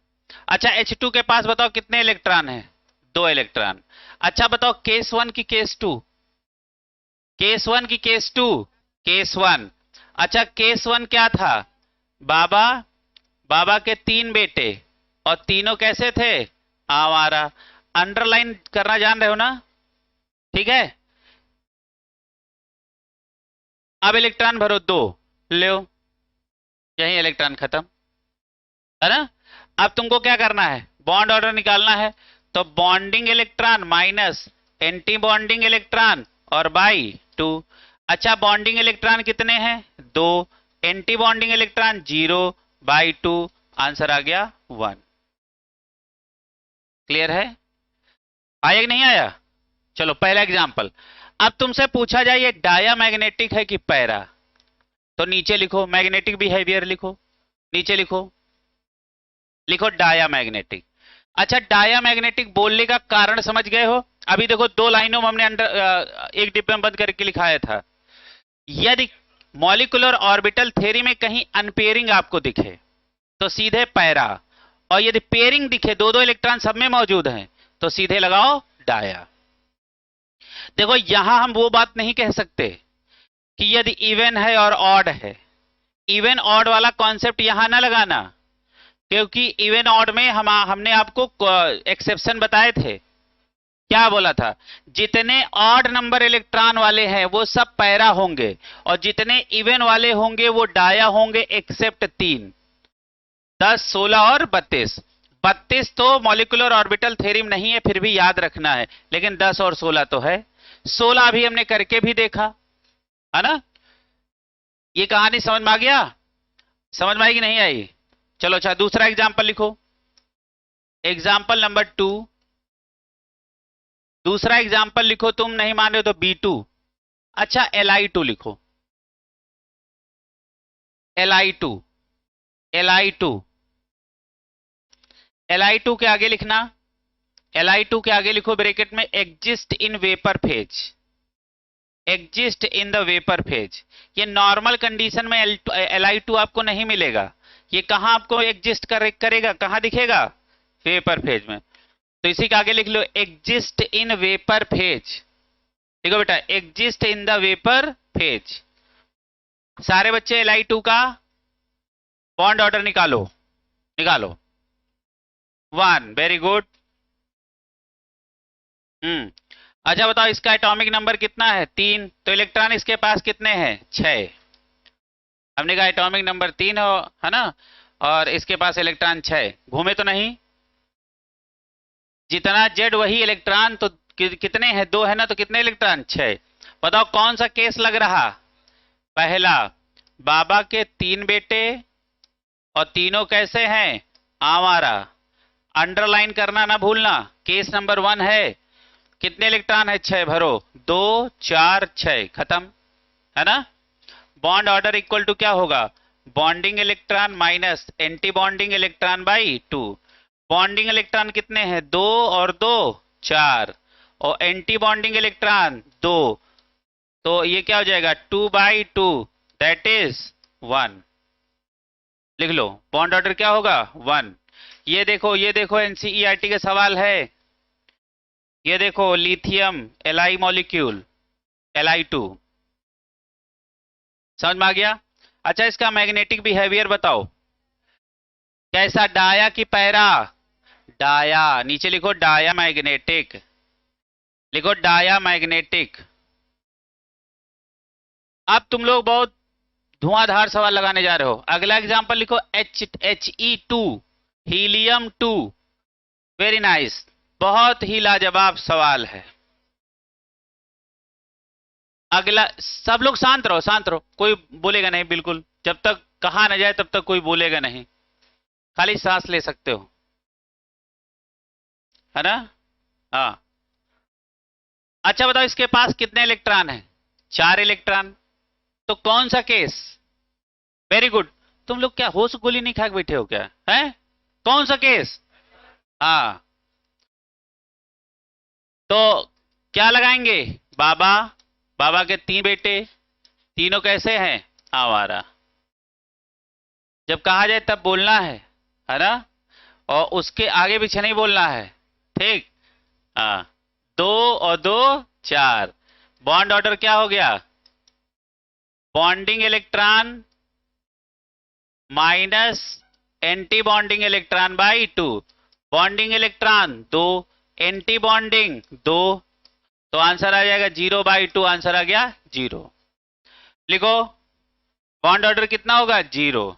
अच्छा H2 के पास बताओ कितने इलेक्ट्रॉन है? 2 इलेक्ट्रॉन। अच्छा बताओ केस 1 की केस 2, केस 1 की केस 2, केस 1। अच्छा केस 1 क्या था? बाबा, बाबा के 3 बेटे, और तीनों कैसे थे? आवारा। अंडरलाइन करना जान रहे हो ना? ठीक है। अब इलेक्ट्रॉन भरो 2, लो, यही इलेक्ट्रॉन खत्म, है ना? अब तुमको क्या करना है? बॉन्ड ऑर्डर निकालना है। तो bonding electron minus anti bonding electron और बाई 2। अच्छा बॉन्डिंग इलेक्ट्रॉन कितने हैं 2, anti bonding electron 0 by 2, answer आ गया 1। क्लियर है? आया कि नहीं आया? चलो पहला एग्जांपल। अब तुमसे पूछा जाए ये डायामैग्नेटिक है कि पैरा, तो नीचे लिखो मैग्नेटिक बिहेवियर, लिखो नीचे लिखो, लिखो डायामैग्नेटिक। अच्छा डायामैग्नेटिक बोलने का कारण समझ गए हो? अभी देखो 2 लाइनों में हमने एक डिब्बे में बंद करके लिखाया था। यदि मॉलिक्यूलर ऑर्बिटल थ्योरी में कहीं अनपेयरिंग आपको दिखे तो सीधे पैरा, और यदि पेयरिंग दिखे 2-2 इलेक्ट्रॉन सब में मौजूद हैं तो सीधे लगाओ डाया। देखो यहां हम वो बात नहीं कह सकते कि यदि इवन है और ऑड है, इवन ऑड वाला कॉन्सेप्ट यहां ना लगाना, क्योंकि इवन ऑड में हमने आपको एक्सेप्शन बताए थे। क्या बोला था? जितने ऑड नंबर इलेक्ट्रॉन वाले हैं वो सब पैरा होंगे और जितने इवन वाले होंगे वो डाया होंगे, एक्सेप्ट 3, 10, 16 और 32। 32 तो मॉलिक्यूलर ऑर्बिटल थ्योरी में नहीं है, फिर भी याद रखना है, लेकिन 10 और 16 तो है। 16 भी हमने करके भी देखा है ना। ये कहानी समझ में आ गया? समझ में आई कि नहीं आई? चलो अच्छा दूसरा एग्जांपल लिखो, एग्जांपल नंबर 2। दूसरा एग्जांपल लिखो, तुम नहीं मान रहे हो तो B2। अच्छा Li2 लिखो, Li2, Li2, Li2 के आगे लिखना, Li2 के आगे लिखो ब्रैकेट में exist in vapour phase, exist in the vapour phase. ये नॉर्मल कंडीशन में Li2 आपको नहीं मिलेगा, ये कहां आपको एग्जिस्ट करेगा, कहां दिखेगा? वेपर फेज में। तो इसी के आगे लिख लो एग्जिस्ट इन वेपर फेज, देखो बेटा exist in the vapour phase. सारे बच्चे Li2 का बॉन्ड ऑर्डर निकालो, निकालो 1, वेरी गुड। अच्छा बताओ इसका एटॉमिक नंबर कितना है? 3। तो इलेक्ट्रॉन इसके पास कितने हैं? 6। हमने कहा एटॉमिक नंबर 3 है ना, और इसके पास इलेक्ट्रॉन 6, घूमे तो नहीं? जितना जेड वही इलेक्ट्रॉन, तो कितने हैं? 2 है ना, तो कितने इलेक्ट्रॉन? 6। बताओ कौन सा केस लग रहा? पहला, बाबा के 3 बेटे और तीनों कैसे हैं? आवारा। अंडरलाइन करना ना भूलना, केस नंबर 1 है। कितने इलेक्ट्रॉन है? 6 भरो, 2, 4, 6, खत्म है ना। बॉन्ड ऑर्डर इक्वल टू क्या होगा? Bonding electron minus anti bonding electron by 2। Bonding electron कितने हैं? 2 और 2, 4, और एंटी बॉन्डिंग इलेक्ट्रॉन 2, तो ये क्या हो जाएगा? 2 बाई 2, दैट इज 1। लिख लो बॉन्ड ऑर्डर क्या होगा? 1। ये देखो एनसीईआरटी का सवाल है, ये देखो लिथियम Li मॉलिक्यूल Li2, समझ में आ गया? अच्छा इसका मैग्नेटिक बिहेवियर बताओ, कैसा, डाया कि पैरा? डाया, नीचे लिखो डाया मैग्नेटिक, लिखो डाया मैग्नेटिक। अब तुम लोग बहुत धुआंधार सवाल लगाने जा रहे हो। अगला एग्जांपल लिखो He2, हीलियम 2। वेरी नाइस, बहुत ही लाजवाब सवाल है। अगला, सब लोग शांत रहो, शांत रहो, कोई बोलेगा नहीं, बिल्कुल जब तक कहा ना जाए तब तक कोई बोलेगा नहीं, खाली सांस ले सकते हो, है ना। हाँ अच्छा बताओ इसके पास कितने इलेक्ट्रॉन हैं? 4 इलेक्ट्रॉन। तो कौन सा केस? Very good. तुम लोग क्या होश गोली नहीं खा के बैठे हो क्या? है कौन सा केस? हाँ, तो क्या लगाएंगे? बाबा, बाबा के 3 बेटे, तीनों कैसे हैं? आवारा। जब कहा जाए तब बोलना है ना, और उसके आगे पीछे नहीं बोलना है, ठीक। हाँ, 2 और 2, 4। बॉन्ड ऑर्डर क्या हो गया? Bonding electron minus anti bonding electron by 2। Bonding electron 2, anti bonding 2, तो आंसर आ जाएगा 0 बाई 2, आंसर आ गया 0। लिखो बॉन्ड ऑर्डर कितना होगा? 0।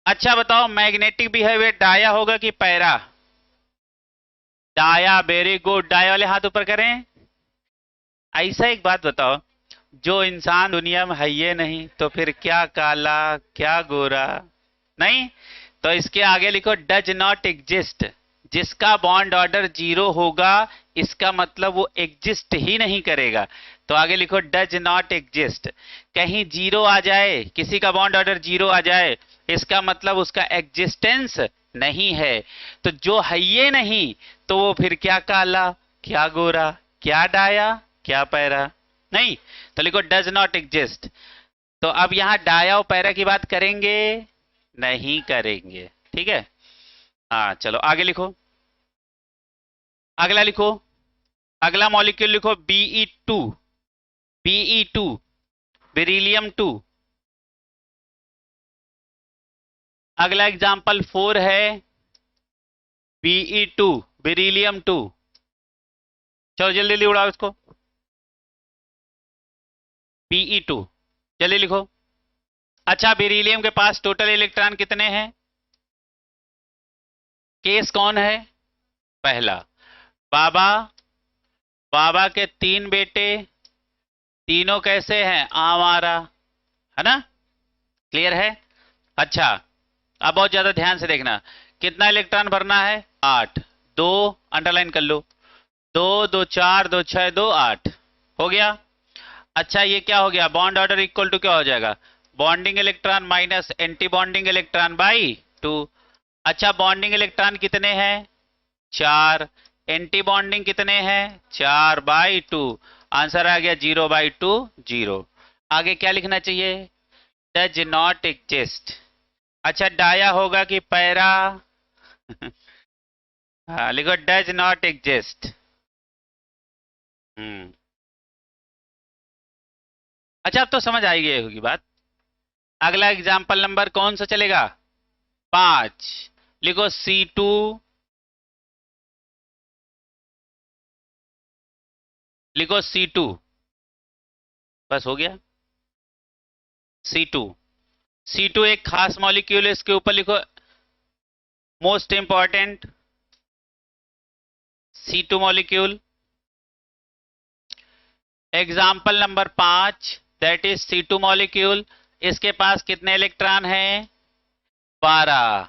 अच्छा बताओ मैग्नेटिक बिहेवियर डाया होगा कि para? Dia, very good. Dia वाले हाथ ऊपर करें। ऐसा एक बात बताओ, जो इंसान दुनिया में है ये नहीं, तो फिर क्या काला, क्या गोरा? नहीं। तो इसके आगे लिखो डज नॉट एग्जिस्ट। जिसका बॉन्ड ऑर्डर 0 होगा, इसका मतलब वो एग्जिस्ट ही नहीं करेगा। तो आगे लिखो डज नॉट एग्जिस्ट। कहीं 0 आ जाए, किसी का बॉन्ड ऑर्डर 0 आ जाए, इसका मतलब उसका एग्जिस्टेंस नहीं है। तो जो है ये नहीं, तो वो फिर क्या काला, क्या गोरा, क्या डाया, क्या पैरा? नहीं। तो लिखो डज नॉट एग्जिस्ट। तो अब यहां डाया और पैरा की बात करेंगे? नहीं करेंगे। ठीक है। हाँ चलो आगे लिखो। अगला लिखो। अगला मॉलिक्यूल लिखो Be2। Be2, beryllium 2। अगला एग्जाम्पल 4 है Be2, बेरिलियम 2। चलो जल्दी जल्दी उड़ाओ इसको। Be2 जल्दी लिखो। अच्छा, बेरिलियम के पास टोटल इलेक्ट्रॉन कितने हैं? केस कौन है? पहला। बाबा, बाबा के 3 बेटे, तीनों कैसे हैं? आवारा, है ना? क्लियर है? अच्छा, अब बहुत ज्यादा ध्यान से देखना। कितना इलेक्ट्रॉन भरना है? 8। 2 अंडरलाइन कर लो। 2 2 4 2 6 2 8 हो गया। अच्छा, ये क्या हो गया? बॉन्ड ऑर्डर इक्वल टू क्या हो जाएगा? Bonding electron minus anti bonding electron by 2। अच्छा, बॉन्डिंग इलेक्ट्रॉन कितने हैं? 4। एंटी बॉन्डिंग कितने हैं? 4/2। आंसर आ गया 0/2 0। आगे क्या लिखना चाहिए? Does not exist. अच्छा, डाया होगा कि पैरा? हाँ लिखो डज नॉट एग्जिस्ट। हम्म। अच्छा, अब तो समझ आई गई होगी बात। अगला एग्जाम्पल नंबर कौन सा चलेगा? 5। लिखो C2। लिखो C2। बस हो गया। C2। C2 एक खास मॉलिक्यूल है, इसके ऊपर लिखो most important C2 molecule. Example number 5, that is C2 molecule. इसके पास कितने इलेक्ट्रॉन हैं? 12।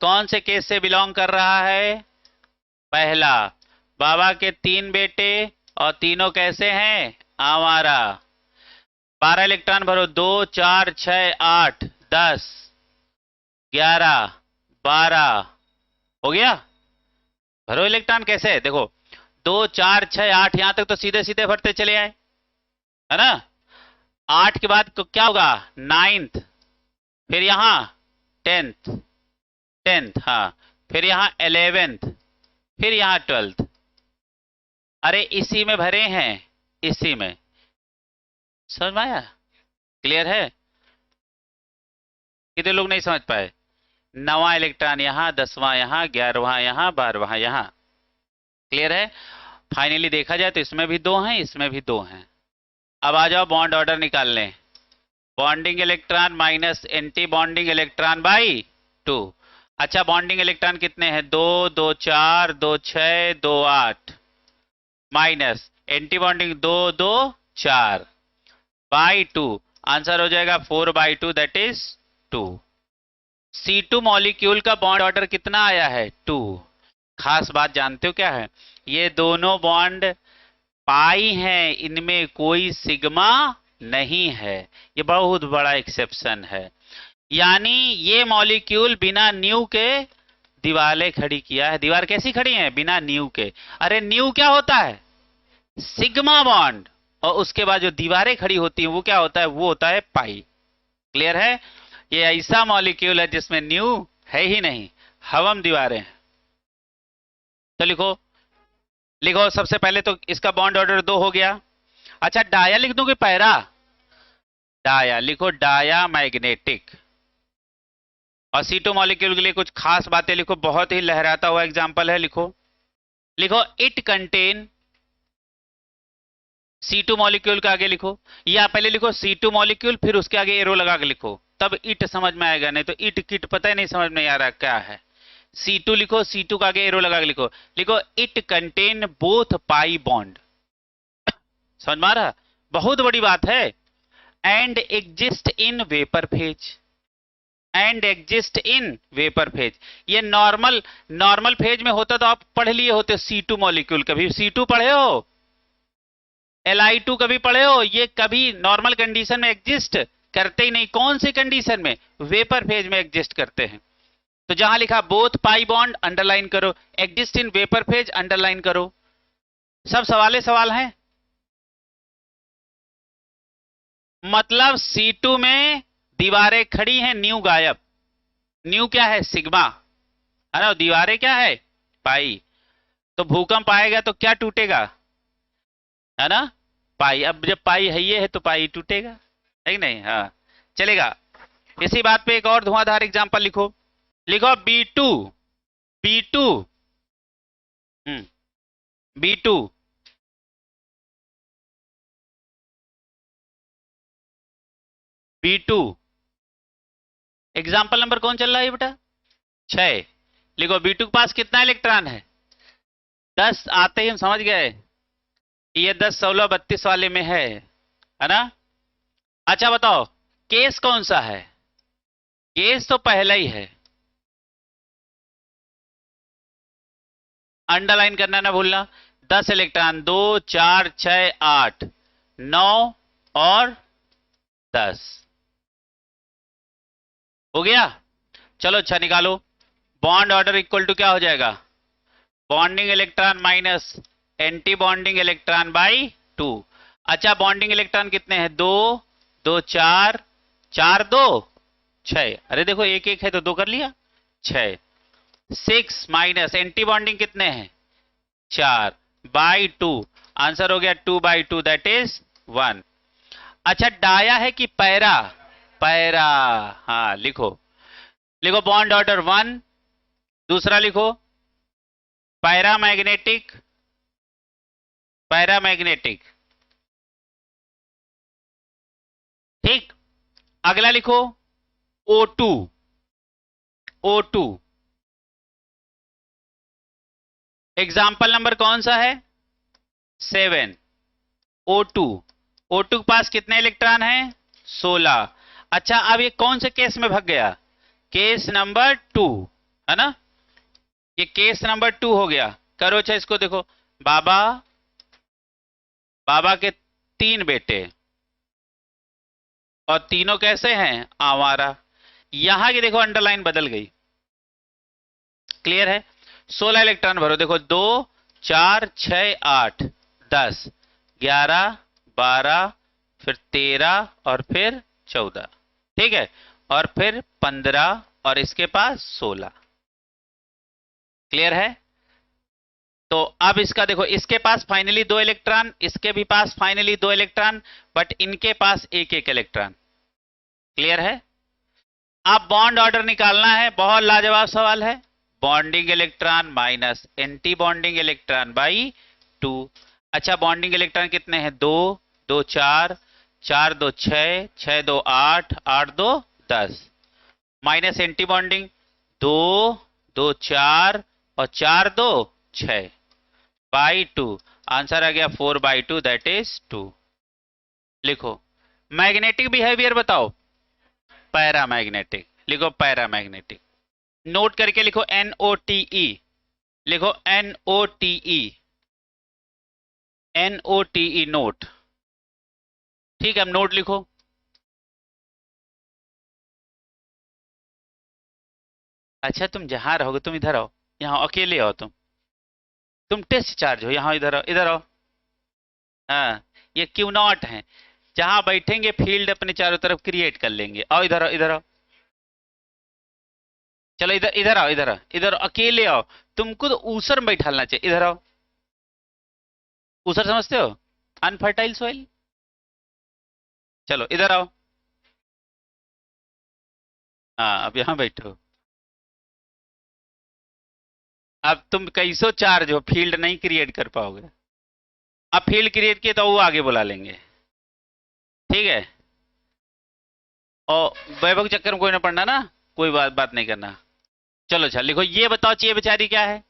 कौन से केस से बिलोंग कर रहा है? पहला। बाबा के 3 बेटे और तीनों कैसे हैं? आवारा। 12 इलेक्ट्रॉन भरो। 2 4 6 8 10 11 12 हो गया। भरो इलेक्ट्रॉन कैसे है देखो। 2 4 6 8 यहां तक तो सीधे सीधे भरते चले आए, है ना? 8 के बाद क्या होगा? 9th। फिर यहां 10th। 10th, हाँ। फिर यहां 11th। फिर यहां 12th। अरे इसी में भरे हैं, इसी में। समझ में आया? क्लियर है? कितने लोग नहीं समझ पाए? 9वां इलेक्ट्रॉन यहां, 10वां यहां, 11वां यहां, 12वां यहां। क्लियर है? फाइनली देखा जाए तो इसमें भी 2 हैं, इसमें भी 2 हैं। अब आ जाओ बॉन्ड ऑर्डर निकाल लें। Bonding electron minus anti bonding electron by 2। अच्छा, बॉन्डिंग इलेक्ट्रॉन कितने हैं? 2 2 4 2 6 2 8 minus anti bonding 2 2 4 by 2। Answer हो जाएगा 4/2, दैट इज 2। C2 मॉलिक्यूल का बॉन्ड ऑर्डर कितना आया है? 2। खास बात जानते हो क्या है? ये दोनों बॉन्ड पाई हैं, इनमें कोई सिग्मा नहीं है। ये बहुत बड़ा एक्सेप्शन है। यानी ये मॉलिक्यूल बिना न्यू के दीवारें खड़ी किया है। दीवार कैसी खड़ी है? बिना न्यू के। अरे न्यू क्या होता है? Sigma bond. और उसके बाद जो दीवारें खड़ी होती हैं वो क्या होता है? वो होता है पाई। क्लियर है? ये ऐसा मॉलिक्यूल है जिसमें न्यू है ही नहीं, हवम दीवारें हैं। तो लिखो। लिखो सबसे पहले तो इसका बॉन्ड ऑर्डर 2 हो गया। अच्छा, डाया लिख दूं कि पैरा? डाया लिखो, डाया मैग्नेटिक। और C2 मॉलिक्यूल के लिए कुछ खास बातें लिखो, बहुत ही लहराता हुआ एग्जांपल है। लिखो। लिखो इट कंटेन। C2 मॉलिक्यूल के आगे लिखो, या पहले लिखो C2 मॉलिक्यूल, फिर उसके आगे एरो लगा के लिखो, तब इट समझ में आएगा, नहीं तो इट किट पता ही नहीं समझ में आ रहा क्या है। C2 लिखो, C2 का आगे एरो लगा के लिखो, लिखो it contain both pi bond. समझ में आ रहा? बहुत बड़ी बात है। And exist in vapour phase, and exist in vapour phase. ये नॉर्मल फेज में होता तो आप पढ़ लिए होते C2 मॉलिक्यूल, कभी C2 पढ़े हो? Li2 कभी पढ़े हो? ये कभी नॉर्मल कंडीशन में एग्जिस्ट करते ही नहीं। कौन सी कंडीशन में? वेपर फेज में एग्जिस्ट करते हैं। तो जहां लिखा बोथ पाई बॉन्ड अंडरलाइन करो, exist in vapour phase underline करो। सब सवाल हैं। मतलब C2 में दीवारें खड़ी हैं, न्यू गायब। न्यू क्या है? सिग्मा, है ना? दीवारें क्या है? पाई। तो भूकंप आएगा तो क्या टूटेगा? है ना? पाई। अब जब पाई है ये है तो पाई टूटेगा, है कि नहीं? हाँ, चलेगा। इसी बात पे एक और धुआंधार एग्जांपल लिखो, लिखो B2, B2, B2, B2। Example number कौन चल रहा है बेटा? 6। लिखो B2 के पास कितना इलेक्ट्रॉन है? 10। आते ही हम समझ गए कि ये 10, 16, 32 वाले में है ना? अच्छा बताओ, केस कौन सा है? केस तो पहला ही है। अंडरलाइन करना ना भूलना। 10 इलेक्ट्रॉन, 2, 4, 6, 8, 9 और 10 हो गया। चलो अच्छा निकालो। बॉन्ड ऑर्डर इक्वल टू क्या हो जाएगा? Bonding electron minus anti bonding electron by 2। अच्छा, बॉन्डिंग इलेक्ट्रॉन कितने हैं? 2, 2, 4, 4, 2, 6। अरे देखो, एक एक है तो 2 कर लिया, 6। 6 माइनस एंटी बॉन्डिंग कितने हैं? 4 बाई 2। आंसर हो गया 2 बाई 2, दैट इज 1। अच्छा, डाया है कि पैरा? पैरा। हाँ, लिखो, लिखो बॉन्ड ऑर्डर 1। दूसरा लिखो पैरामैग्नेटिक, पैरामैग्नेटिक। ठीक। अगला लिखो O2, O2। एग्जाम्पल नंबर कौन सा है? 7। O2, O2 के पास कितने इलेक्ट्रॉन हैं? 16। अच्छा, अब ये कौन से केस में भाग गया? केस नंबर 2, है ना? ये केस नंबर 2 हो गया। करो अच्छा इसको, देखो, बाबा, बाबा के 3 बेटे और तीनों कैसे हैं? आवारा। यहां की देखो अंडरलाइन बदल गई। क्लियर है? 16 इलेक्ट्रॉन भरो, देखो 2, 4, 6, 8, 10, 11, 12, फिर 13 और फिर 14। ठीक है? और फिर 15 और इसके पास 16। क्लियर है? तो अब इसका देखो, इसके पास फाइनली 2 इलेक्ट्रॉन, इसके भी पास फाइनली 2 इलेक्ट्रॉन, बट इनके पास एक एक इलेक्ट्रॉन। क्लियर है? अब बॉन्ड ऑर्डर निकालना है, बहुत लाजवाब सवाल है। Bonding electron minus anti bonding electron by 2। अच्छा, बॉन्डिंग इलेक्ट्रॉन कितने हैं? 2, 2, 4, 4, 2, 6, 6, 2, 8, 8, 2, 10, माइनस एंटी बॉन्डिंग 2, 2, 4 और 4, 2, 6 बाई 2। आंसर आ गया 4 बाई 2, दैट इज 2। लिखो मैग्नेटिक बिहेवियर बताओ। पैरामैग्नेटिक, लिखो पैरामैग्नेटिक। नोट करके लिखो NOTE, लिखो NOTE, NOTE नोट। ठीक है, अब नोट लिखो। अच्छा, तुम जहां रहोगे, तुम इधर आओ, यहां अकेले आओ, तुम टेस्ट चार्ज हो, यहां इधर आओ, इधर आओ। हाँ, ये क्यू नॉट है, जहां बैठेंगे फील्ड अपने चारों तरफ क्रिएट कर लेंगे। आओ इधर आओ, इधर आओ। चलो इधर, इधर आओ, इधर आओ, इधर आओ, अकेले आओ। तुमको तो ऊसर में बैठालना चाहिए। इधर आओ। ऊसर समझते हो? Unfertile soil. चलो इधर आओ। हाँ, अब यहां बैठो। अब तुम कैसो चार्ज हो, फील्ड नहीं क्रिएट कर पाओगे। अब फील्ड क्रिएट किए तो वो आगे बुला लेंगे। ठीक है? और वैभव के चक्कर में कोई ना पड़ना ना, कोई बात बात नहीं करना। चलो अच्छा लिखो, ये बताओ ये बेचारी क्या है,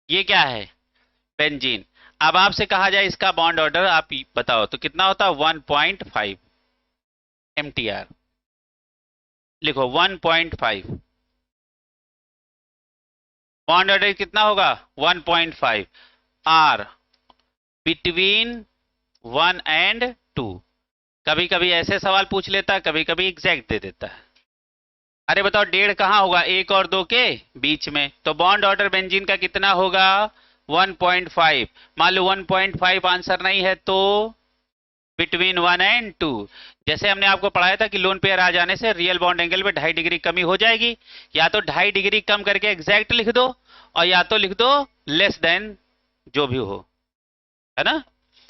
ये क्या है, बेंजीन। अब आपसे कहा जाए इसका बॉन्ड ऑर्डर आप बताओ तो कितना होता है, 1.5 mtr। लिखो 1.5, बॉन्ड ऑर्डर कितना होगा 1.5 आर बिटवीन 1 and 2। कभी कभी ऐसे सवाल पूछ लेता है, कभी कभी एग्जैक्ट दे देता है। अरे बताओ डेढ़ कहाँ होगा, 1 और 2 के बीच में, तो बॉन्ड ऑर्डर बेंजीन का कितना होगा 1.5। मान लो 1.5 आंसर नहीं है तो बिटवीन 1 and 2। जैसे हमने आपको पढ़ाया था कि लोन पेयर आ जाने से रियल बॉन्ड एंगल में 2.5 डिग्री कमी हो जाएगी, या तो 2.5 डिग्री कम करके एग्जैक्ट लिख दो, और या तो लिख दो लेस देन, जो भी हो, है ना।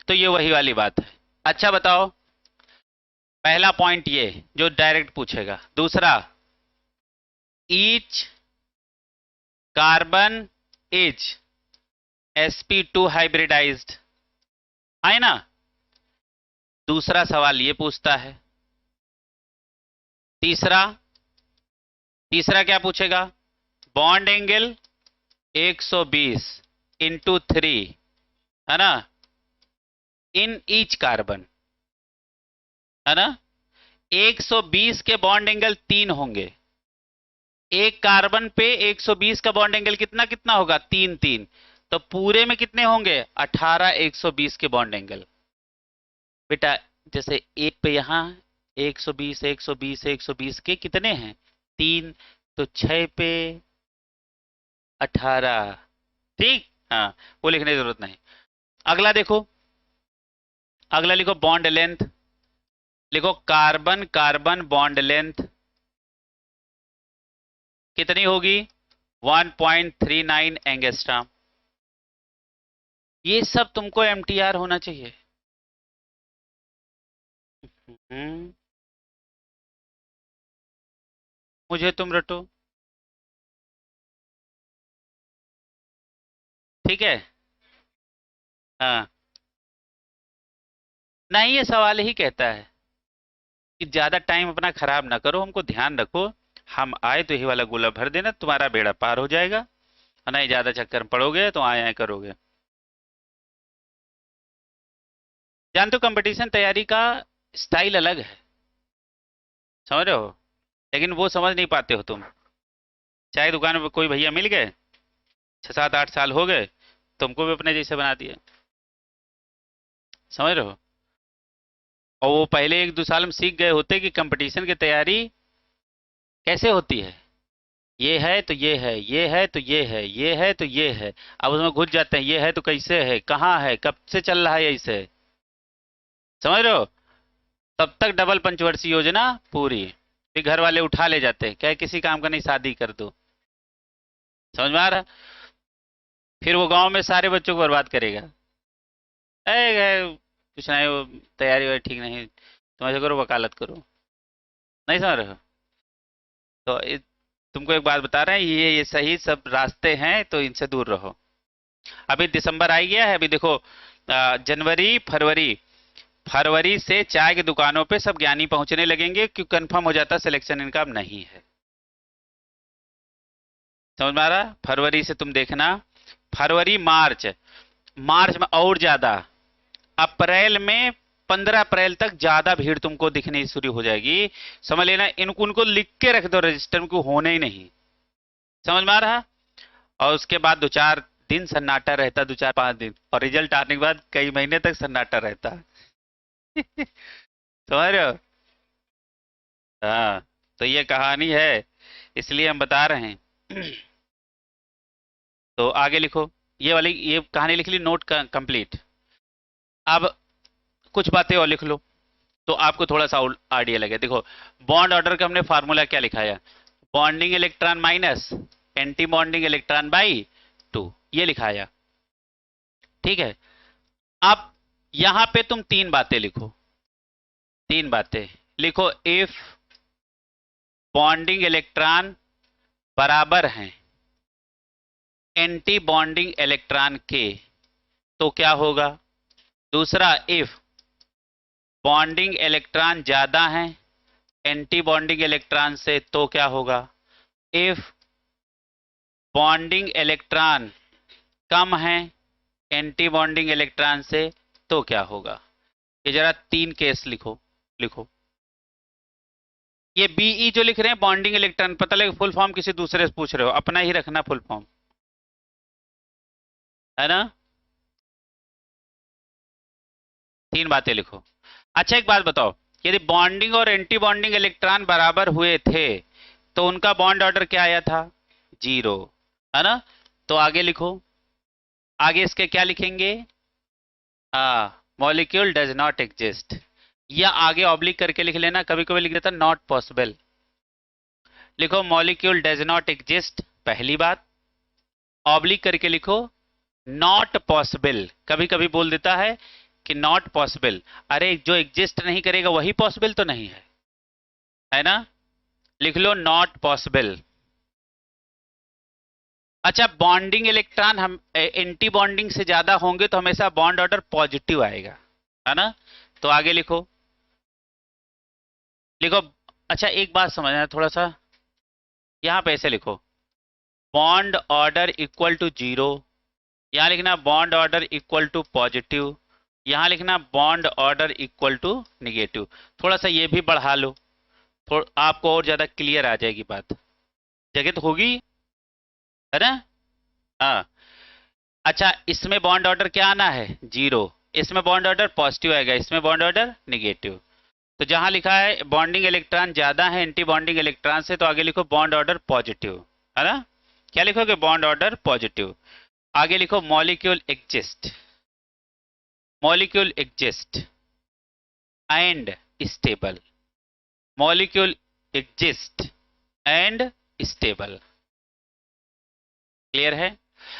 तो ये वही वाली बात है। अच्छा बताओ, पहला पॉइंट ये जो डायरेक्ट पूछेगा। दूसरा, each carbon is sp2 hybridised, है ना। दूसरा सवाल ये पूछता है। तीसरा, तीसरा क्या पूछेगा, बॉन्ड एंगल 120 इंटू 3, है ना, इन ईच कार्बन, है ना। 120 के बॉन्ड एंगल 3 होंगे, एक कार्बन पे 120 का बॉन्ड एंगल कितना कितना होगा, 3 3, तो पूरे में कितने होंगे 18 120 के बॉन्ड एंगल। बेटा जैसे एक पे यहाँ 120 120 120 के कितने हैं 3, तो 6 पे 18, ठीक। हाँ, वो लिखने की जरूरत नहीं। अगला देखो, अगला लिखो बॉन्ड लेंथ। लिखो कार्बन कार्बन बॉन्ड लेंथ कितनी होगी 1.39 एंगस्ट्रॉम। ये सब तुमको एमटीआर होना चाहिए। हम्म, मुझे तुम रटो, ठीक है। हाँ, नहीं ये सवाल ही कहता है कि ज्यादा टाइम अपना खराब ना करो, हमको ध्यान रखो। हम आए तो यही वाला गोला भर देना, तुम्हारा बेड़ा पार हो जाएगा, और नहीं ज्यादा चक्कर में पड़ोगे तो आए आए करोगे। जानते हो कंपटीशन तैयारी का स्टाइल अलग है, समझ रहे हो, लेकिन वो समझ नहीं पाते हो तुम। चाय दुकान में कोई भैया मिल गए, 6 7 8 साल हो गए, तुमको भी अपने जैसे बना दिए, समझ रहे हो। और वो पहले 1 2 साल में सीख गए होते कि कंपटीशन की तैयारी कैसे होती है। ये है तो ये है, ये है तो ये है, ये है तो ये है। अब उसमें घुस जाते हैं, ये है तो कैसे है, कहाँ है, कब से चल रहा है ऐसे, समझ रहे हो। तब तक डबल पंचवर्षीय योजना पूरी, फिर घर वाले उठा ले जाते हैं, क्या किसी काम का नहीं, शादी कर दो। समझ में आ रहा है? फिर वो गांव में सारे बच्चों को बर्बाद करेगा। कुछ नहीं, वो तैयारी वारी ठीक नहीं, तुम ऐसे करो वकालत करो। नहीं समझ रहे हो। तो तुमको एक बात बता रहे हैं, ये सही सब रास्ते हैं, तो इनसे दूर रहो। अभी दिसंबर आ गया है, अभी देखो जनवरी फरवरी, फरवरी से चाय की दुकानों पे सब ज्ञानी पहुंचने लगेंगे, क्यों कंफर्म हो जाता सिलेक्शन इनका अब नहीं है। समझ में आ रहा, फरवरी से तुम देखना, फरवरी मार्च, मार्च में और ज्यादा, अप्रैल में 15 अप्रैल तक ज्यादा भीड़ तुमको दिखनी शुरू हो जाएगी। समझ लेना, इनको उनको लिख के रख दो रजिस्टर में, को होने ही नहीं। समझ में आ रहा। और उसके बाद 2 4 दिन सन्नाटा रहता, 2 4 5 दिन, और रिजल्ट आने के बाद कई महीने तक सन्नाटा रहता। समझ रहे हो। हाँ, तो ये कहानी है, इसलिए हम बता रहे हैं। तो आगे लिखो, ये वाली ये कहानी लिख ली, नोट कंप्लीट। अब कुछ बातें और लिख लो, तो आपको थोड़ा सा आइडिया लगे। देखो बॉन्ड ऑर्डर का हमने फार्मूला क्या लिखा है, bonding electron minus anti bonding electron by 2, ये लिखाया, ठीक है। अब यहां पे तुम 3 बातें लिखो, 3 बातें लिखो। इफ बॉन्डिंग इलेक्ट्रॉन बराबर हैं एंटी बॉन्डिंग इलेक्ट्रॉन के, तो क्या होगा। दूसरा, इफ बॉन्डिंग इलेक्ट्रॉन ज्यादा हैं एंटी बॉन्डिंग इलेक्ट्रॉन से, तो क्या होगा। इफ बॉन्डिंग इलेक्ट्रॉन कम है एंटी बॉन्डिंग इलेक्ट्रॉन से तो क्या होगा? ये जरा 3 केस लिखो लिखो। ये बीई जो लिख रहे हैं बॉन्डिंग इलेक्ट्रॉन, पता लगे फुल फॉर्म किसी दूसरे से पूछ रहे हो, अपना ही रखना फुल फॉर्म, है ना? 3 बातें लिखो। अच्छा एक बात बताओ, यदि बॉन्डिंग और एंटी बॉन्डिंग इलेक्ट्रॉन बराबर हुए थे तो उनका बॉन्ड ऑर्डर क्या आया था? 0, है ना? तो आगे लिखो, आगे इसके क्या लिखेंगे? मॉलिक्यूल डज नॉट एग्जिस्ट, या आगे ऑब्लिक करके लिख लेना, कभी कभी लिख देता नॉट पॉसिबल। लिखो मॉलिक्यूल डज नॉट एग्जिस्ट पहली बात, ऑब्लिक करके लिखो नॉट पॉसिबल। कभी कभी बोल देता है कि नॉट पॉसिबल, अरे जो एग्जिस्ट नहीं करेगा वही पॉसिबल तो नहीं है ना? लिख लो नॉट पॉसिबल। अच्छा बॉन्डिंग इलेक्ट्रॉन हम एंटी बॉन्डिंग से ज्यादा होंगे तो हमेशा बॉन्ड ऑर्डर पॉजिटिव आएगा, है ना? तो आगे लिखो, लिखो। अच्छा एक बात समझना थोड़ा सा, यहां पे ऐसे लिखो बॉन्ड ऑर्डर इक्वल टू 0, यहां लिखना bond order equal to positive, यहां लिखना bond order equal to negative. थोड़ा सा ये भी बढ़ा लो, आपको और ज्यादा क्लियर आ जाएगी बात, जगह तो होगी, है ना? हाँ। अच्छा इसमें बॉन्ड ऑर्डर क्या आना है? 0। इसमें बॉन्ड ऑर्डर पॉजिटिव आएगा, इसमें बॉन्ड ऑर्डर निगेटिव। तो जहां लिखा है बॉन्डिंग इलेक्ट्रॉन ज्यादा है एंटी बॉन्डिंग इलेक्ट्रॉन से, तो आगे लिखो बॉन्ड ऑर्डर पॉजिटिव, है ना? क्या लिखोगे? Bond order positive. आगे लिखो molecule exist, molecule exist and stable, molecule exist and stable. Clear है?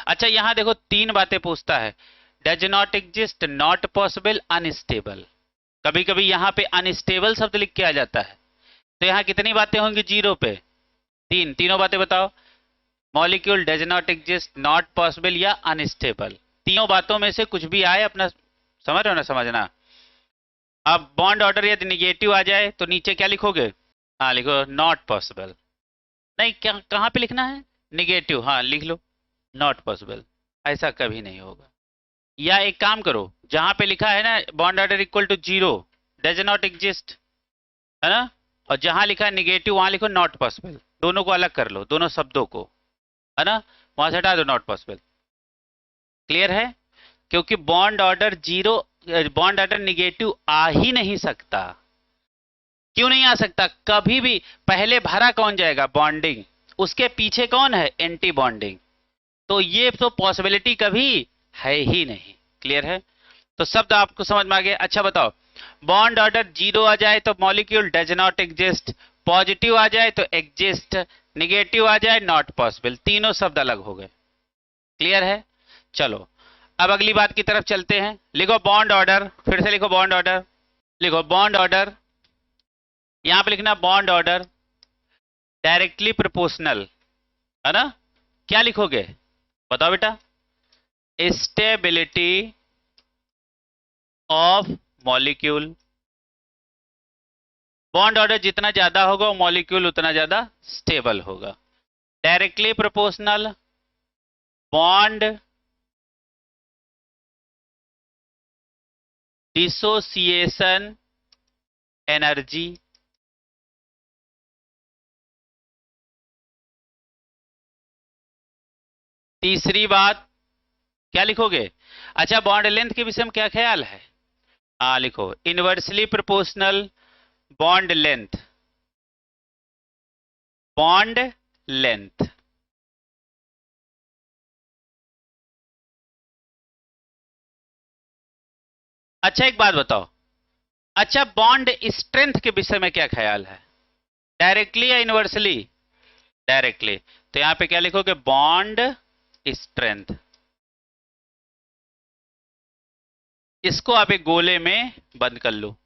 अच्छा यहां देखो 3 बातें पूछता है, does not exist, not possible, unstable. कभी कभी यहां पे अनस्टेबल शब्द लिख के आ जाता है, तो यहां कितनी बातें होंगी 0 पे? 3, तीनों बातें बताओ। Molecule does not exist, not possible या अनस्टेबल, तीनों बातों में से कुछ भी आए अपना, समझ रहे हो ना? समझना। अब बॉन्ड ऑर्डर यदि निगेटिव आ जाए तो नीचे क्या लिखोगे? हाँ लिखो नॉट पॉसिबल। नहीं क्या, कहाँ पे लिखना है? निगेटिव, हाँ लिख लो नॉट पॉसिबल, ऐसा कभी नहीं होगा। या एक काम करो, जहां पे लिखा है ना bond order equal to 0 does not exist, है ना? और जहां लिखा है निगेटिव वहां लिखो नॉट पॉसिबल, दोनों को अलग कर लो, दोनों शब्दों को, है ना? वहां से हटा दो नॉट पॉसिबल। क्लियर है? क्योंकि bond order 0, bond order negative आ ही नहीं सकता। क्यों नहीं आ सकता? कभी भी पहले भरा कौन जाएगा? बॉन्डिंग, उसके पीछे कौन है? Anti bonding. तो ये तो पॉसिबिलिटी कभी है ही नहीं। क्लियर है? तो शब्द आपको समझ में आ गया? अच्छा बताओ, बॉन्ड ऑर्डर 0 आ जाए तो molecule does not exist, positive आ जाए तो एग्जिस्ट, निगेटिव आ जाए नॉट पॉसिबल, तीनों शब्द अलग हो गए। क्लियर है? चलो अब अगली बात की तरफ चलते हैं। लिखो बॉन्ड ऑर्डर, फिर से लिखो बॉन्ड ऑर्डर, लिखो बॉन्ड ऑर्डर, यहां पे लिखना बॉन्ड ऑर्डर डायरेक्टली प्रोपोर्शनल, है ना? क्या लिखोगे बताओ बेटा? Stability of molecule, bond order जितना ज्यादा होगा मॉलिक्यूल उतना ज्यादा स्टेबल होगा। Directly proportional bond dissociation energy, तीसरी बात क्या लिखोगे? अच्छा बॉन्ड लेंथ के विषय में क्या ख्याल है? लिखो inversely proportional bond length, bond length. अच्छा एक बात बताओ, अच्छा बॉन्ड स्ट्रेंथ के विषय में क्या ख्याल है? डायरेक्टली या इनवर्सली? डायरेक्टली। तो यहां पे क्या लिखोगे? Bond strength. इसको आप एक गोले में बंद कर लो।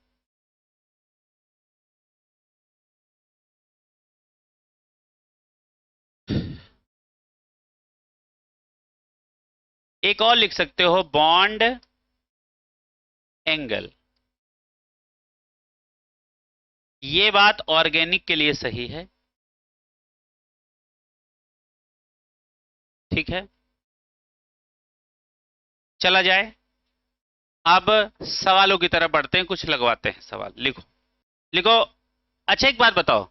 एक और लिख सकते हो बॉन्ड एंगल। ये बात ऑर्गेनिक के लिए सही है, ठीक है, चला जाए। अब सवालों की तरफ बढ़ते हैं, कुछ लगवाते हैं सवाल। लिखो लिखो। अच्छा एक बात बताओ,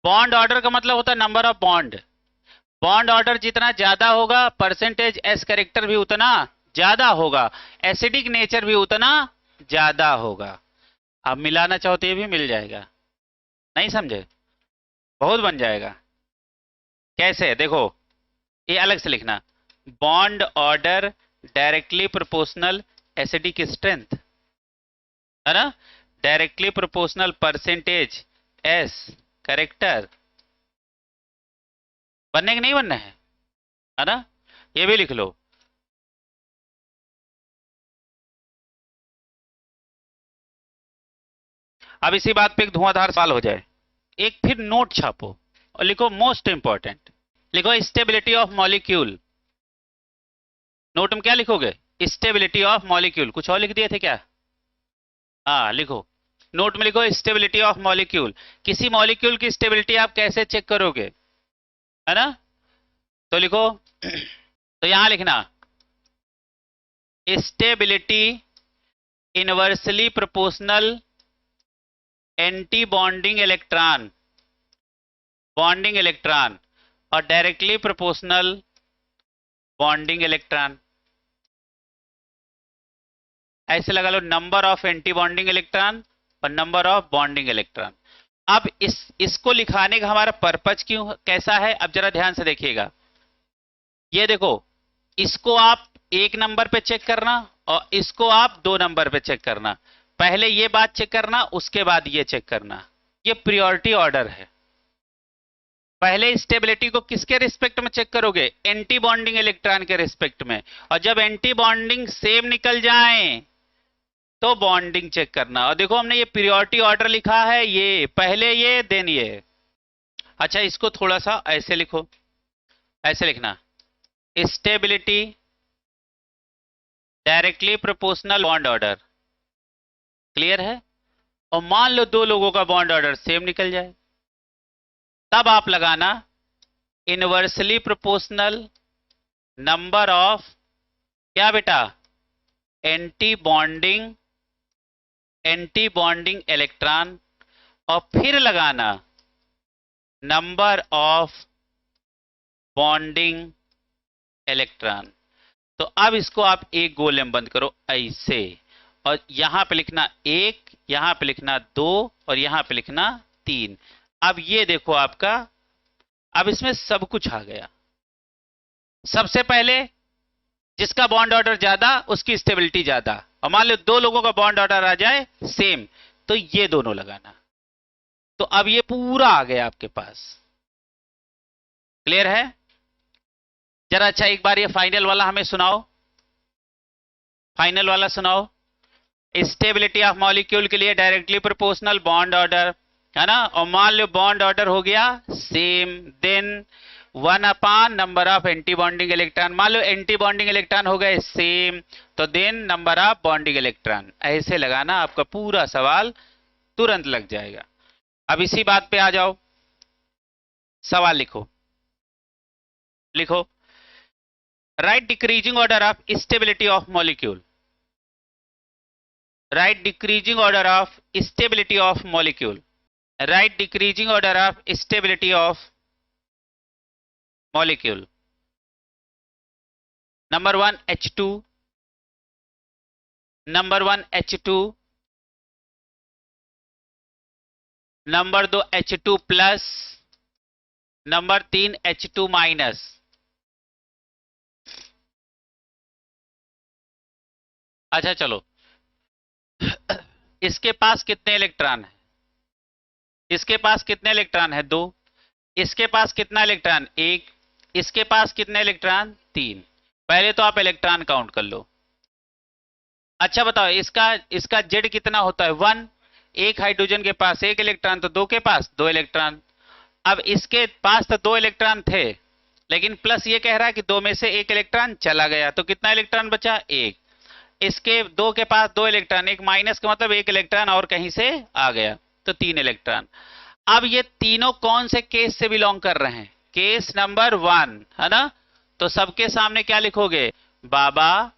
बॉन्ड ऑर्डर का मतलब होता है number of bond. Bond order जितना ज्यादा होगा, परसेंटेज एस कैरेक्टर भी उतना ज्यादा होगा, एसिडिक नेचर भी उतना ज्यादा होगा। आप मिलाना चाहो तो ये भी मिल जाएगा, नहीं समझे? बहुत बन जाएगा। कैसे, देखो, ये अलग से लिखना, bond order directly proportional acidic strength, है ना, directly proportional percentage S character. बनने के नहीं बनना है ना, ये भी लिख लो। अब इसी बात पे एक धुआंधार सवाल हो जाए, एक फिर नोट छापो और लिखो मोस्ट इंपॉर्टेंट, लिखो स्टेबिलिटी ऑफ मॉलिक्यूल। नोट में क्या लिखोगे? Stability of molecule. कुछ और लिख दिए थे क्या? हाँ लिखो, नोट में लिखो स्टेबिलिटी ऑफ मॉलिक्यूल। किसी मॉलिक्यूल की स्टेबिलिटी आप कैसे चेक करोगे, है ना? तो लिखो, तो यहां लिखना stability inversely proportional anti bonding electron, bonding electron, और डायरेक्टली प्रोपोर्शनल बॉन्डिंग इलेक्ट्रॉन। ऐसे लगा लो, number of anti bonding electron और नंबर ऑफ बॉन्डिंग इलेक्ट्रॉन। अब इसको लिखाने का हमारा पर्पज क्यों कैसा है, अब जरा ध्यान से देखिएगा। ये देखो, इसको आप एक नंबर पे चेक करना और इसको आप दो नंबर पे चेक करना। पहले ये बात चेक करना, उसके बाद ये चेक करना। ये प्रायोरिटी ऑर्डर है। पहले स्टेबिलिटी को किसके रिस्पेक्ट में चेक करोगे? एंटी बॉन्डिंग इलेक्ट्रॉन के रिस्पेक्ट में। और जब एंटी बॉन्डिंग सेम निकल जाए तो बॉन्डिंग चेक करना। और देखो, हमने ये प्रायोरिटी ऑर्डर लिखा है, ये पहले ये देन ये। अच्छा, इसको थोड़ा सा ऐसे लिखो, ऐसे लिखना, stability directly proportional bond order. Clear है? और मान लो दो लोगों का बॉन्ड ऑर्डर सेम निकल जाए, तब आप लगाना इनवर्सली प्रोपोर्शनल नंबर ऑफ, क्या बेटा, एंटी बॉन्डिंग इलेक्ट्रॉन, और फिर लगाना नंबर ऑफ बॉन्डिंग इलेक्ट्रॉन। तो अब इसको आप एक गोले में बंद करो ऐसे, और यहां पे लिखना एक, यहां पे लिखना दो, और यहां पे लिखना तीन। अब ये देखो आपका, अब इसमें सब कुछ आ गया। सबसे पहले जिसका बॉन्ड ऑर्डर ज्यादा उसकी स्टेबिलिटी ज्यादा, और मान लो दो लोगों का बॉन्ड ऑर्डर आ जाए सेम, तो ये दोनों लगाना। तो अब ये पूरा आ गया आपके पास। क्लियर है? जरा अच्छा एक बार ये फाइनल वाला हमें सुनाओ, फाइनल वाला सुनाओ। स्टेबिलिटी ऑफ मॉलिक्यूल के लिए डायरेक्टली प्रोपोर्शनल बॉन्ड ऑर्डर, है ना, और मान लो बॉन्ड ऑर्डर हो गया same, then 1 number of anti bonding electron. मान लो एंटी बॉन्डिंग इलेक्ट्रॉन हो गए सेम, तो then number of bonding electron. ऐसे लगाना, आपका पूरा सवाल तुरंत लग जाएगा। अब इसी बात पे आ जाओ, सवाल लिखो, लिखो, right decreasing order of stability of molecule. Write decreasing order of stability of molecule. Write decreasing order of stability of molecule. Number 1 H2, number 1 H2, number 2 H2 plus, number 3 H2 minus. अच्छा चलो, इसके पास कितने electron है? इसके पास कितने electron है? 2। इसके पास कितना इलेक्ट्रॉन? 1। इसके पास कितने इलेक्ट्रॉन? 3। पहले तो आप इलेक्ट्रॉन काउंट कर लो। अच्छा बताओ, इसका जेड कितना होता है? 1। एक हाइड्रोजन के पास 1 इलेक्ट्रॉन, तो 2 के पास 2 इलेक्ट्रॉन। अब इसके पास तो 2 इलेक्ट्रॉन थे, लेकिन प्लस ये कह रहा है कि 2 में से 1 इलेक्ट्रॉन चला गया, तो कितना इलेक्ट्रॉन बचा? 1। इसके 2 के पास 2 इलेक्ट्रॉन, एक माइनस का मतलब 1 इलेक्ट्रॉन और कहीं से आ गया, तो 3 इलेक्ट्रॉन। अब ये तीनों कौन से केस से बिलोंग कर रहे हैं? केस नंबर 1, है ना। तो सबके सामने क्या लिखोगे? बाबा,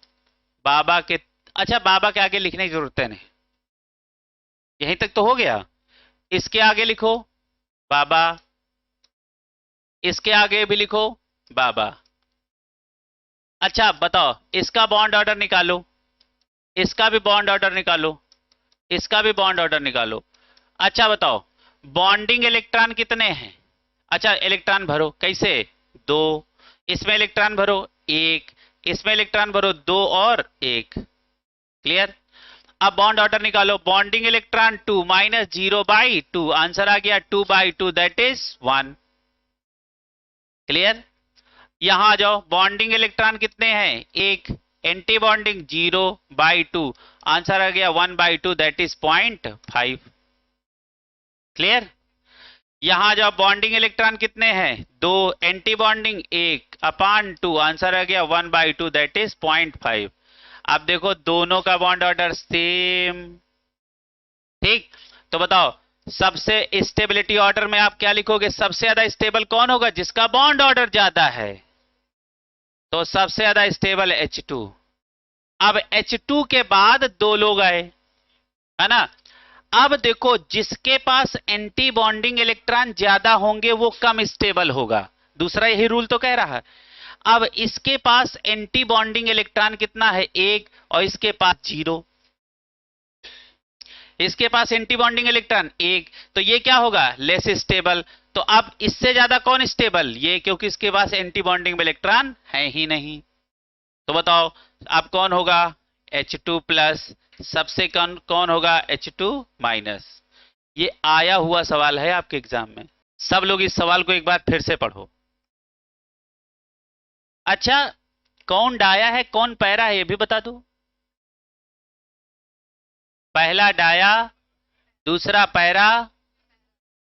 बाबा के, अच्छा बाबा के आगे लिखने की जरूरत है नहीं, यहीं तक तो हो गया। इसके आगे लिखो बाबा, इसके आगे भी लिखो बाबा। अच्छा बताओ, इसका बॉन्ड ऑर्डर निकालो, इसका भी बॉन्ड ऑर्डर निकालो, इसका भी बॉन्ड ऑर्डर निकालो। अच्छा बताओ, बॉन्डिंग इलेक्ट्रॉन कितने हैं? अच्छा इलेक्ट्रॉन भरो, कैसे? 2, इसमें इलेक्ट्रॉन भरो 1, इसमें इलेक्ट्रॉन भरो 2 और 1। क्लियर? अब बॉन्ड ऑर्डर निकालो। बॉन्डिंग इलेक्ट्रॉन 2 माइनस 0/2, आंसर आ गया 2/2, दैट इज 1। क्लियर? यहां आ जाओ, बॉन्डिंग इलेक्ट्रॉन कितने हैं? 1, एंटी बॉन्डिंग 0/2, आंसर आ गया 1/2, दैट इज 0.5। क्लियर? यहां जब बॉन्डिंग इलेक्ट्रॉन कितने हैं? 2, एंटी बॉन्डिंग 1/2, आंसर आ गया 1/2, दैट इज 0.5। अब देखो दोनों का बॉन्ड ऑर्डर सेम। ठीक, तो बताओ सबसे स्टेबिलिटी ऑर्डर में आप क्या लिखोगे? सबसे ज्यादा स्टेबल कौन होगा? जिसका बॉन्ड ऑर्डर ज्यादा है, तो सबसे ज्यादा स्टेबल H2। अब H2 के बाद 2 लोग आए, है ना? अब देखो जिसके पास एंटी बॉन्डिंग इलेक्ट्रॉन ज्यादा होंगे वो कम स्टेबल होगा, दूसरा यही रूल तो कह रहा है। अब इसके पास एंटी बॉन्डिंग इलेक्ट्रॉन कितना है? 1, और इसके पास 0। इसके पास एंटी बॉन्डिंग इलेक्ट्रॉन 1, तो ये क्या होगा? Less stable. तो अब इससे ज्यादा कौन स्टेबल? ये, क्योंकि इसके पास एंटी बॉन्डिंग इलेक्ट्रॉन है ही नहीं। तो बताओ अब कौन होगा? H2 plus. सबसे कौन कौन होगा? H2 minus. ये आया हुआ सवाल है आपके एग्जाम में, सब लोग इस सवाल को एक बार फिर से पढ़ो। अच्छा, कौन डाया है कौन पैरा है ये भी बता दो। पहला डाया, दूसरा पैरा,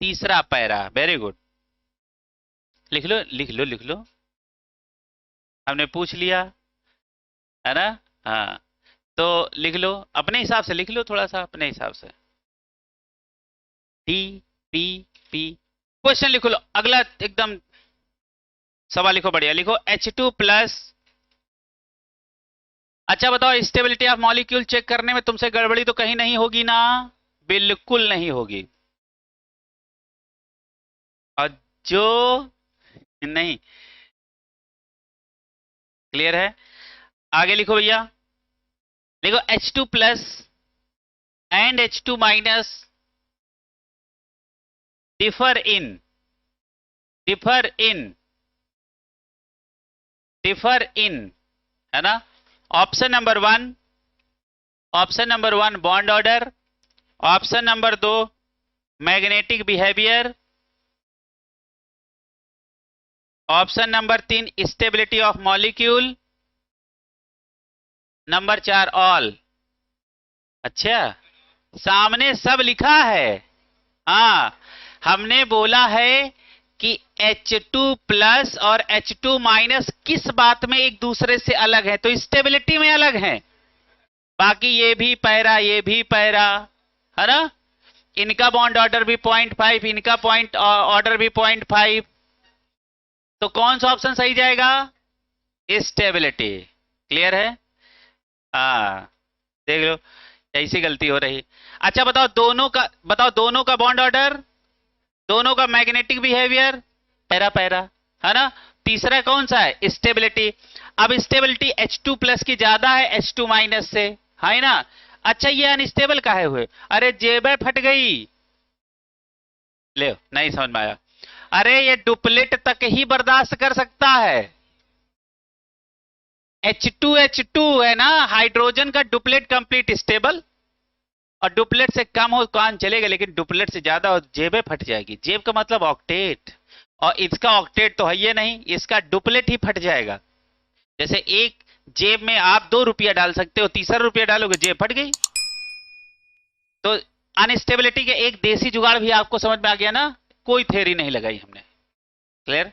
तीसरा पैरा। वेरी गुड, लिख लो लिख लो लिख लो, हमने पूछ लिया है ना। हाँ, तो लिख लो अपने हिसाब से, लिख लो थोड़ा सा अपने हिसाब से। टी पी पी, क्वेश्चन लिखो लो, अगला एकदम सवाल लिखो, बढ़िया लिखो। H2 plus. अच्छा बताओ, स्टेबिलिटी ऑफ मॉलिक्यूल चेक करने में तुमसे गड़बड़ी तो कहीं नहीं होगी ना? बिल्कुल नहीं होगी। और जो नहीं, क्लियर है? आगे लिखो भैया, लिखो H2 plus and H2 minus differ in, differ in, differ in, है ना? Option number 1, option number 1 bond order, option number 2 magnetic behaviour, option number 3 stability of molecule, number 4 all. अच्छा, सामने सब लिखा है। हाँ, हमने बोला है कि H2 प्लस और H2 माइनस किस बात में एक दूसरे से अलग है? तो स्टेबिलिटी में अलग है। बाकी ये भी पैरा, ये भी पैरा, है ना? इनका बॉन्ड ऑर्डर भी 0.5, इनका पॉइंट ऑर्डर भी 0.5। तो कौन सा ऑप्शन सही जाएगा? स्टेबिलिटी। क्लियर है? हाँ, देख लो ऐसी गलती हो रही। अच्छा बताओ दोनों का, बताओ दोनों का बॉन्ड ऑर्डर, दोनों का मैग्नेटिक बिहेवियर, पैरा पैरा, है ना? तीसरा कौन सा है? स्टेबिलिटी। अब स्टेबिलिटी H2 प्लस की ज्यादा है H2 माइनस से, है ना? अच्छा ये अनस्टेबल काहे हुए? अरे जेबें फट गई, ले नहीं समझ में आया? अरे ये डुप्लेट तक ही बर्दाश्त कर सकता है। H2 है ना, हाइड्रोजन का डुप्लेट कंप्लीट स्टेबल, और डुप्लेट से कम हो काम चलेगा, लेकिन डुप्लेट से ज्यादा हो जेबें फट जाएगी। जेब का मतलब ऑक्टेट, और इसका ऑक्टेट तो है ये नहीं, इसका डुप्लेट ही फट जाएगा। जैसे एक जेब में आप 2 रुपया डाल सकते हो, तीसरा रुपया डालोगे जेब फट गई। तो अनस्टेबिलिटी के एक देसी जुगाड़ भी आपको समझ में आ गया ना? कोई थ्योरी नहीं लगाई हमने। क्लियर?